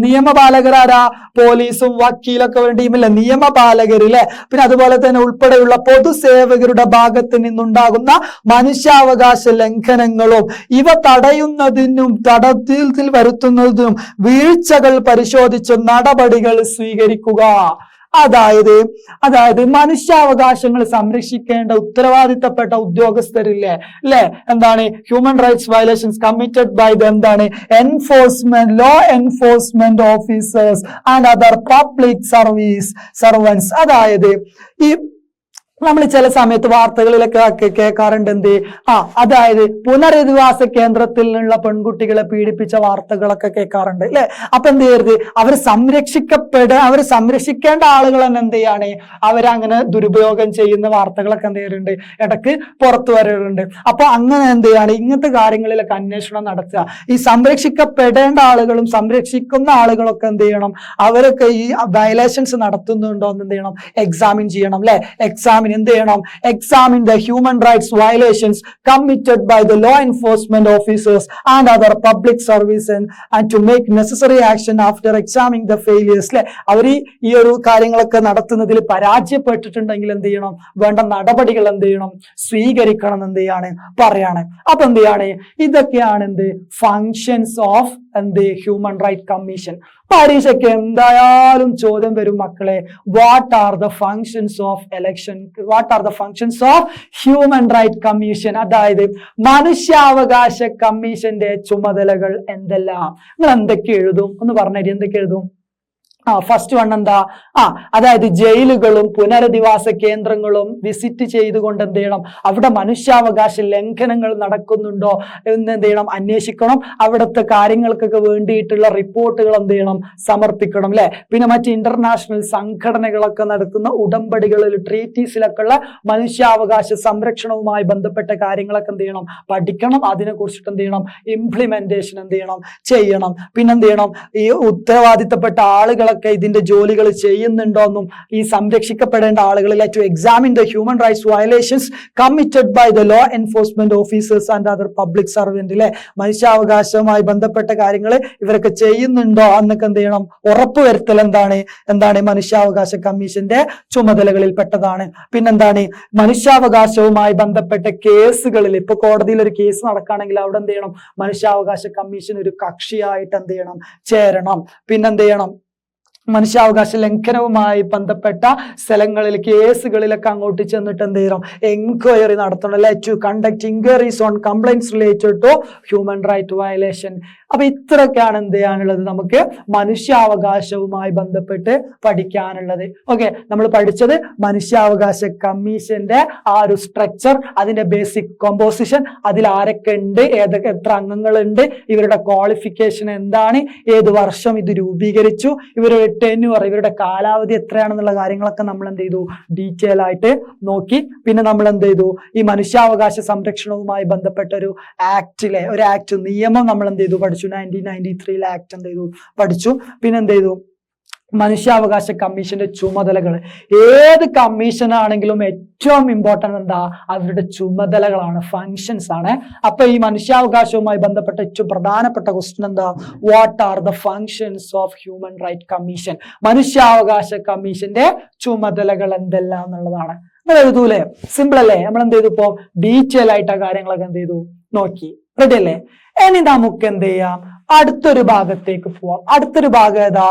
നിയമപാലകർ ആരാ? പോലീസും വക്കീലൊക്കെ വേണ്ട ടീമില്ലേ? നിയമപാലകരിലെ, പിന്നെ അതുപോലെ തന്നെ ഉൾപ്പെടെയുള്ള പൊതുസേവകരുടെ ഭാഗത്ത് നിന്നുണ്ടാകുന്ന മനുഷ്യാവകാശ ലംഘനങ്ങളും ഇവ തടയുന്നതിനും തടത്തിൽ വരുത്തുന്നതിനും വീഴ്ചകൾ പരിശോധിച്ച് നടപടികൾ സ്വീകരിക്കുക. അതായത് മനുഷ്യാവകാശങ്ങൾ സംരക്ഷിക്കേണ്ട ഉത്തരവാദിത്തപ്പെട്ട ഉദ്യോഗസ്ഥരില്ലേ അല്ലെ, എന്താണ് human rights violations committed by the എന്താണ് law enforcement officers and other public servants. അതായത് ഈ നമ്മൾ ചില സമയത്ത് വാർത്തകളിലൊക്കെ കേൾക്കാറുണ്ട് അതായത് പുനരധിവാസ കേന്ദ്രത്തിൽ നിന്നുള്ള പെൺകുട്ടികളെ പീഡിപ്പിച്ച വാർത്തകളൊക്കെ കേൾക്കാറുണ്ട് അല്ലെ. അപ്പൊ എന്ത് ചെയ്യരുത്, അവർ സംരക്ഷിക്കേണ്ട ആളുകൾ തന്നെ എന്ത് ചെയ്യാണ്, അവരങ്ങനെ ദുരുപയോഗം ചെയ്യുന്ന വാർത്തകളൊക്കെ എന്ത് ചെയ്യാറുണ്ട്, ഇടക്ക് പുറത്തു വരാറുണ്ട്. അപ്പൊ അങ്ങനെ എന്ത് ചെയ്യാണ്, ഇങ്ങനത്തെ കാര്യങ്ങളിലൊക്കെ അന്വേഷണം നടത്തുക. ഈ സംരക്ഷിക്കപ്പെടേണ്ട ആളുകളും സംരക്ഷിക്കുന്ന ആളുകളൊക്കെ എന്ത് ചെയ്യണം, അവരൊക്കെ ഈ വയലേഷൻസ് നടത്തുന്നുണ്ടോ എന്ന് എന്ത് ചെയ്യണം, എക്സാമിൻ ചെയ്യണം അല്ലെ. Examine the human rights violations committed by the law enforcement officers and other public service and to make necessary action after examining the failures. അവർ ഈ ഒരു കാര്യങ്ങളൊക്കെ നടത്തുന്നതിൽ പരാജയപ്പെട്ടിട്ടുണ്ടെങ്കിൽ എന്ത് ചെയ്യണം, വേണ്ട നടപടികൾ എന്ത് ചെയ്യണം, സ്വീകരിക്കണം എന്ത് ചെയ്യാണ് പറയാണ്. അപ്പൊ എന്ത് ചെയ്യാണ്, ഇതൊക്കെയാണ് functions of human right commission. പരീക്ഷയ്ക്ക് എന്തായാലും ചോദ്യം വരും മക്കളെ, what are the functions of human right commission, അതായത് മനുഷ്യാവകാശ കമ്മീഷന്റെ ചുമതലകൾ എന്തെല്ലാം. നിങ്ങൾ എന്തൊക്കെ എഴുതും ഒന്ന് പറഞ്ഞേരി, എന്തൊക്കെ എഴുതും? ഫസ്റ്റ് വൺ എന്താ, അതായത് ജയിലുകളും പുനരധിവാസ കേന്ദ്രങ്ങളും വിസിറ്റ് ചെയ്തുകൊണ്ട് എന്ത് ചെയ്യണം, അവിടെ മനുഷ്യാവകാശ ലംഘനങ്ങൾ നടക്കുന്നുണ്ടോ എന്ന് എന്ത് ചെയ്യണം, അന്വേഷിക്കണം. അവിടുത്തെ കാര്യങ്ങൾക്കൊക്കെ വേണ്ടിയിട്ടുള്ള റിപ്പോർട്ടുകൾ എന്ത് ചെയ്യണം, സമർപ്പിക്കണം അല്ലെ. പിന്നെ മറ്റ് ഇന്റർനാഷണൽ സംഘടനകളൊക്കെ നടത്തുന്ന ഉടമ്പടികളിൽ ട്രീറ്റീസിലൊക്കെ ഉള്ള മനുഷ്യാവകാശ സംരക്ഷണവുമായി ബന്ധപ്പെട്ട കാര്യങ്ങളൊക്കെ എന്ത് ചെയ്യണം, പഠിക്കണം. അതിനെ കുറിച്ചിട്ട് എന്ത് ചെയ്യണം, ഇംപ്ലിമെന്റേഷൻ എന്ത് ചെയ്യണം. പിന്നെന്ത് ചെയ്യണം, ഈ ഉത്തരവാദിത്തപ്പെട്ട ആളുകളെ ഇതിന്റെ ജോലികൾ ചെയ്യുന്നുണ്ടോന്നും ഈ സംരക്ഷിക്കപ്പെടേണ്ട ആളുകളിൽ to examine the human rights violations committed by the law enforcement officers and other public servant അല്ലെ. മനുഷ്യാവകാശവുമായി ബന്ധപ്പെട്ട കാര്യങ്ങൾ ഇവരൊക്കെ ചെയ്യുന്നുണ്ടോ എന്നൊക്കെ എന്ത് ചെയ്യണം, ഉറപ്പുവരുത്തൽ എന്താണ് മനുഷ്യാവകാശ കമ്മീഷന്റെ ചുമതലകളിൽ പെട്ടതാണ്. പിന്നെന്താണ്, മനുഷ്യാവകാശവുമായി ബന്ധപ്പെട്ട കേസുകളിൽ ഇപ്പൊ കോടതിയിൽ ഒരു കേസ് നടക്കുകയാണെങ്കിൽ അവിടെ എന്ത് ചെയ്യണം, മനുഷ്യാവകാശ കമ്മീഷൻ ഒരു കക്ഷിയായിട്ട് എന്ത് ചെയ്യണം, ചേരണം. പിന്നെന്ത് ചെയ്യണം, മനുഷ്യാവകാശ ലംഘനവുമായി ബന്ധപ്പെട്ട സ്ഥലങ്ങളിൽ കേസുകളിലൊക്കെ അങ്ങോട്ട് ചെന്നിട്ട് എന്ത് ചെയ്യണം, എൻക്വയറി നടത്തണം അല്ലെ. To conduct inquiries on complaints related to human right violation. അപ്പൊ ഇത്രയൊക്കെയാണ് എന്ത് ചെയ്യാനുള്ളത്, നമുക്ക് മനുഷ്യാവകാശവുമായി ബന്ധപ്പെട്ട് പഠിക്കാനുള്ളത്. ഓക്കെ, നമ്മൾ പഠിച്ചത് മനുഷ്യാവകാശ കമ്മീഷന്റെ ആ ഒരു സ്ട്രക്ചർ, അതിന്റെ ബേസിക് കോമ്പോസിഷൻ, അതിൽ ആരൊക്കെ ഉണ്ട്, എത്ര അംഗങ്ങളുണ്ട്, ഇവരുടെ ക്വാളിഫിക്കേഷൻ എന്താണ്, ഏത് വർഷം ഇത് രൂപീകരിച്ചു, ഇവരുടെ ടെന്യൂർ, ഇവരുടെ കാലാവധി എത്രയാണെന്നുള്ള കാര്യങ്ങളൊക്കെ നമ്മൾ എന്ത് ചെയ്തു, ഡീറ്റെയിൽ ആയിട്ട് നോക്കി. പിന്നെ നമ്മൾ എന്ത് ചെയ്തു, ഈ മനുഷ്യാവകാശ സംരക്ഷണവുമായി ബന്ധപ്പെട്ട ഒരു ആക്ട് നിയമം നമ്മൾ എന്ത് ചെയ്തു, പഠിച്ചു. 1993 ആക്ട് എന്ത് ചെയ്തു, പഠിച്ചു. പിന്നെ എന്ത് ചെയ്തു, മനുഷ്യാവകാശ കമ്മീഷന്റെ ചുമതലകൾ. ഏത് കമ്മീഷൻ ആണെങ്കിലും ഏറ്റവും ഇമ്പോർട്ടന്റ് എന്താ, അവരുടെ ചുമതലകളാണ്, ഫങ്ഷൻസ് ആണ്. അപ്പൊ ഈ മനുഷ്യാവകാശവുമായി ബന്ധപ്പെട്ട ഏറ്റവും പ്രധാനപ്പെട്ട ക്വസ്റ്റ്യൻ എന്താ, what are the functions of human right commission, മനുഷ്യാവകാശ കമ്മീഷന്റെ ചുമതലകൾ എന്തെല്ലാം എന്നുള്ളതാണ്. നിങ്ങൾ എഴുതൂലേ, സിമ്പിൾ അല്ലേ. നമ്മൾ എന്ത് ചെയ്തു, ഇപ്പോ ഡീറ്റെയിൽ ആയിട്ട് ആ കാര്യങ്ങളൊക്കെ എന്ത് ചെയ്തു, നോക്കി. റെഡി അല്ലേ? ഇനി നമുക്ക് എന്ത് ചെയ്യാം, അടുത്തൊരു ഭാഗത്തേക്ക് പോവാം. അടുത്തൊരു ഭാഗം ഏതാ,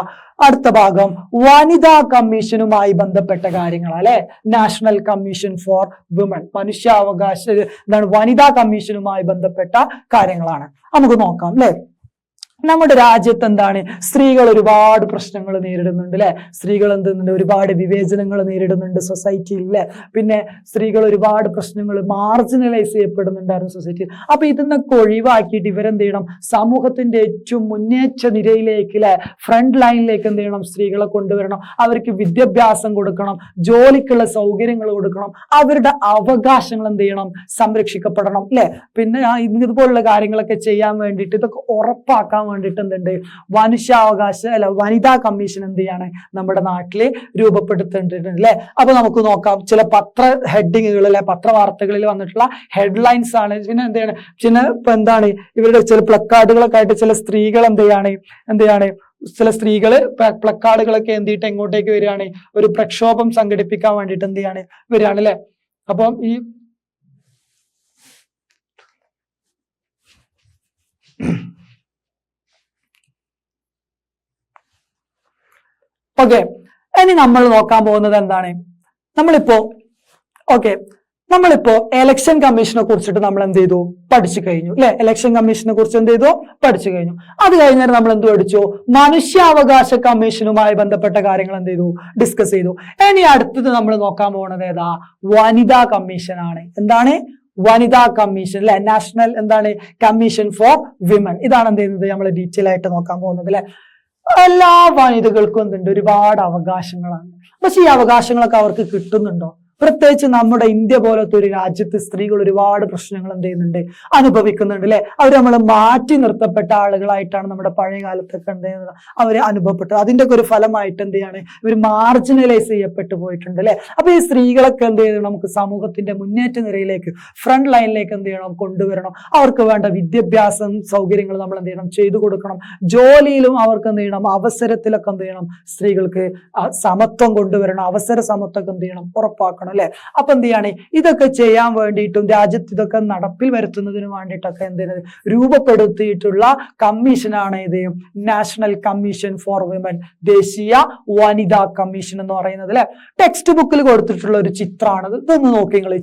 അടുത്ത ഭാഗം വനിതാ കമ്മീഷനുമായി ബന്ധപ്പെട്ട കാര്യങ്ങൾ അല്ലെ. നാഷണൽ കമ്മീഷൻ ഫോർ വിമൻ, മനുഷ്യാവകാശ വനിതാ കമ്മീഷനുമായി ബന്ധപ്പെട്ട കാര്യങ്ങളാണ്. നമുക്ക് നോക്കാം അല്ലെ. നമ്മുടെ രാജ്യത്ത് എന്താണ്, സ്ത്രീകൾ ഒരുപാട് പ്രശ്നങ്ങൾ നേരിടുന്നുണ്ട് അല്ലെ. സ്ത്രീകൾ എന്തുണ്ട്, ഒരുപാട് വിവേചനങ്ങൾ നേരിടുന്നുണ്ട് സൊസൈറ്റിയിൽ അല്ലെ. പിന്നെ സ്ത്രീകൾ ഒരുപാട് പ്രശ്നങ്ങൾ മാർജിനലൈസ് ചെയ്യപ്പെടുന്നുണ്ടായിരുന്നു സൊസൈറ്റിയിൽ. അപ്പൊ ഇതൊന്നൊക്കെ ഒഴിവാക്കിയിട്ട് ഇവരെന്ത് ചെയ്യണം, സമൂഹത്തിന്റെ ഏറ്റവും മുന്നേറ്റ നിരയിലേക്ക് അല്ലെ, ഫ്രണ്ട് ലൈനിലേക്ക് എന്ത് ചെയ്യണം, സ്ത്രീകളെ കൊണ്ടുവരണം. അവർക്ക് വിദ്യാഭ്യാസം കൊടുക്കണം, ജോലിക്കുള്ള സൗകര്യങ്ങൾ കൊടുക്കണം, അവരുടെ അവകാശങ്ങൾ എന്ത് ചെയ്യണം, സംരക്ഷിക്കപ്പെടണം അല്ലെ. പിന്നെ ഇതുപോലുള്ള കാര്യങ്ങളൊക്കെ ചെയ്യാൻ വേണ്ടിയിട്ട്, ഇതൊക്കെ ഉറപ്പാക്കാൻ വേണ്ടിയിട്ട് എന്തുണ്ട്, വനിതാ കമ്മീഷൻ എന്ത് ചെയ്യാണ് നമ്മുടെ നാട്ടില് രൂപപ്പെടുത്തേണ്ടിട്ടുണ്ട് അല്ലെ. അപ്പൊ നമുക്ക് നോക്കാം ചില പത്ര ഹെഡിങ്ങുകൾ അല്ലെ, പത്രവാർത്തകളിൽ വന്നിട്ടുള്ള ഹെഡ്ലൈൻസ് ആണ്. പിന്നെ എന്താണ്, ഇപ്പൊ എന്താണ്, ഇവരുടെ ചില പ്ലക്കാർഡുകളൊക്കെ ആയിട്ട് ചില സ്ത്രീകൾ എന്ത് ചെയ്യാണ് ചില സ്ത്രീകള് പ്ലക്കാർഡുകളൊക്കെ എന്തിട്ട് എങ്ങോട്ടേക്ക് വരികയാണ്, ഒരു പ്രക്ഷോഭം സംഘടിപ്പിക്കാൻ വേണ്ടിയിട്ട് എന്ത് ചെയ്യാണ്, വരികയാണ് അല്ലെ. അപ്പം ഈ ഓക്കെ, ഇനി നമ്മൾ നോക്കാൻ പോകുന്നത് എന്താണ്? നമ്മളിപ്പോ ഇലക്ഷൻ കമ്മീഷനെ കുറിച്ചിട്ട് നമ്മൾ എന്ത് ചെയ്തു? പഠിച്ചു കഴിഞ്ഞു അല്ലെ? ഇലക്ഷൻ കമ്മീഷനെ കുറിച്ച് എന്ത് ചെയ്തു? പഠിച്ചു കഴിഞ്ഞു. അത് കഴിഞ്ഞാൽ നമ്മൾ എന്ത് പഠിച്ചു? മനുഷ്യാവകാശ കമ്മീഷനുമായി ബന്ധപ്പെട്ട കാര്യങ്ങൾ എന്ത് ചെയ്തു? ഡിസ്കസ് ചെയ്തു. ഇനി അടുത്തത് നമ്മൾ നോക്കാൻ പോകുന്നത് ഏതാ? വനിതാ കമ്മീഷൻ ആണ്. എന്താണ്? വനിതാ കമ്മീഷൻ അല്ലെ? നാഷണൽ എന്താണ്? Commission for women. ഇതാണ് എന്ത് ചെയ്യുന്നത്? നമ്മൾ ഡീറ്റെയിൽ ആയിട്ട് നോക്കാൻ പോകുന്നത് അല്ലെ? എല്ലാ വനിതകൾക്കും എന്തുണ്ട്? ഒരുപാട് അവകാശങ്ങളാണ്. പക്ഷെ ഈ അവകാശങ്ങളൊക്കെ അവർക്ക് കിട്ടുന്നുണ്ടോ? പ്രത്യേകിച്ച് നമ്മുടെ ഇന്ത്യ പോലത്തെ ഒരു രാജ്യത്ത് സ്ത്രീകൾ ഒരുപാട് പ്രശ്നങ്ങൾ എന്ത് ചെയ്യുന്നുണ്ട്? അനുഭവിക്കുന്നുണ്ട് അല്ലെ? അവർ നമ്മൾ മാറ്റി നിർത്തപ്പെട്ട ആളുകളായിട്ടാണ് നമ്മുടെ പഴയ കാലത്തൊക്കെ എന്ത് ചെയ്യുന്നത്? അവര് അനുഭവപ്പെട്ടത്. അതിന്റെ ഒക്കെ ഒരു ഫലമായിട്ട് എന്ത് ചെയ്യാണ്? ഇവർ മാർജിനലൈസ് ചെയ്യപ്പെട്ടു പോയിട്ടുണ്ട് അല്ലെ? അപ്പൊ ഈ സ്ത്രീകളൊക്കെ എന്ത് ചെയ്യണം? നമുക്ക് സമൂഹത്തിന്റെ മുന്നേറ്റ നിരയിലേക്ക്, ഫ്രണ്ട് ലൈനിലേക്ക് എന്ത് ചെയ്യണം? കൊണ്ടുവരണം. അവർക്ക് വേണ്ട വിദ്യാഭ്യാസം, സൗകര്യങ്ങൾ നമ്മൾ എന്ത് ചെയ്യണം? ചെയ്തു കൊടുക്കണം. ജോലിയിലും അവർക്ക് എന്ത് ചെയ്യണം? അവസരത്തിലൊക്കെ എന്ത് ചെയ്യണം? സ്ത്രീകൾക്ക് സമത്വം കൊണ്ടുവരണം. അവസര സമത്വം എന്ത് ചെയ്യണം? ഉറപ്പാക്കണം അല്ലെ? അപ്പൊ എന്ത് ചെയ്യാണ്? ഇതൊക്കെ ചെയ്യാൻ വേണ്ടിയിട്ടും രാജ്യത്ത് ഇതൊക്കെ നടപ്പിൽ വരുത്തുന്നതിന് വേണ്ടിയിട്ടൊക്കെ എന്ത് രൂപപ്പെടുത്തിയിട്ടുള്ള കമ്മീഷനാണ് ഇത് നാഷണൽ കമ്മീഷൻ ഫോർ വിമൻ, ദേശീയ വനിതാ കമ്മീഷൻ എന്ന് പറയുന്നത് അല്ലെ? ടെക്സ്റ്റ് ബുക്കിൽ കൊടുത്തിട്ടുള്ള ഒരു ചിത്രമാണത്. ഇതൊന്ന് നോക്കി നിങ്ങൾ.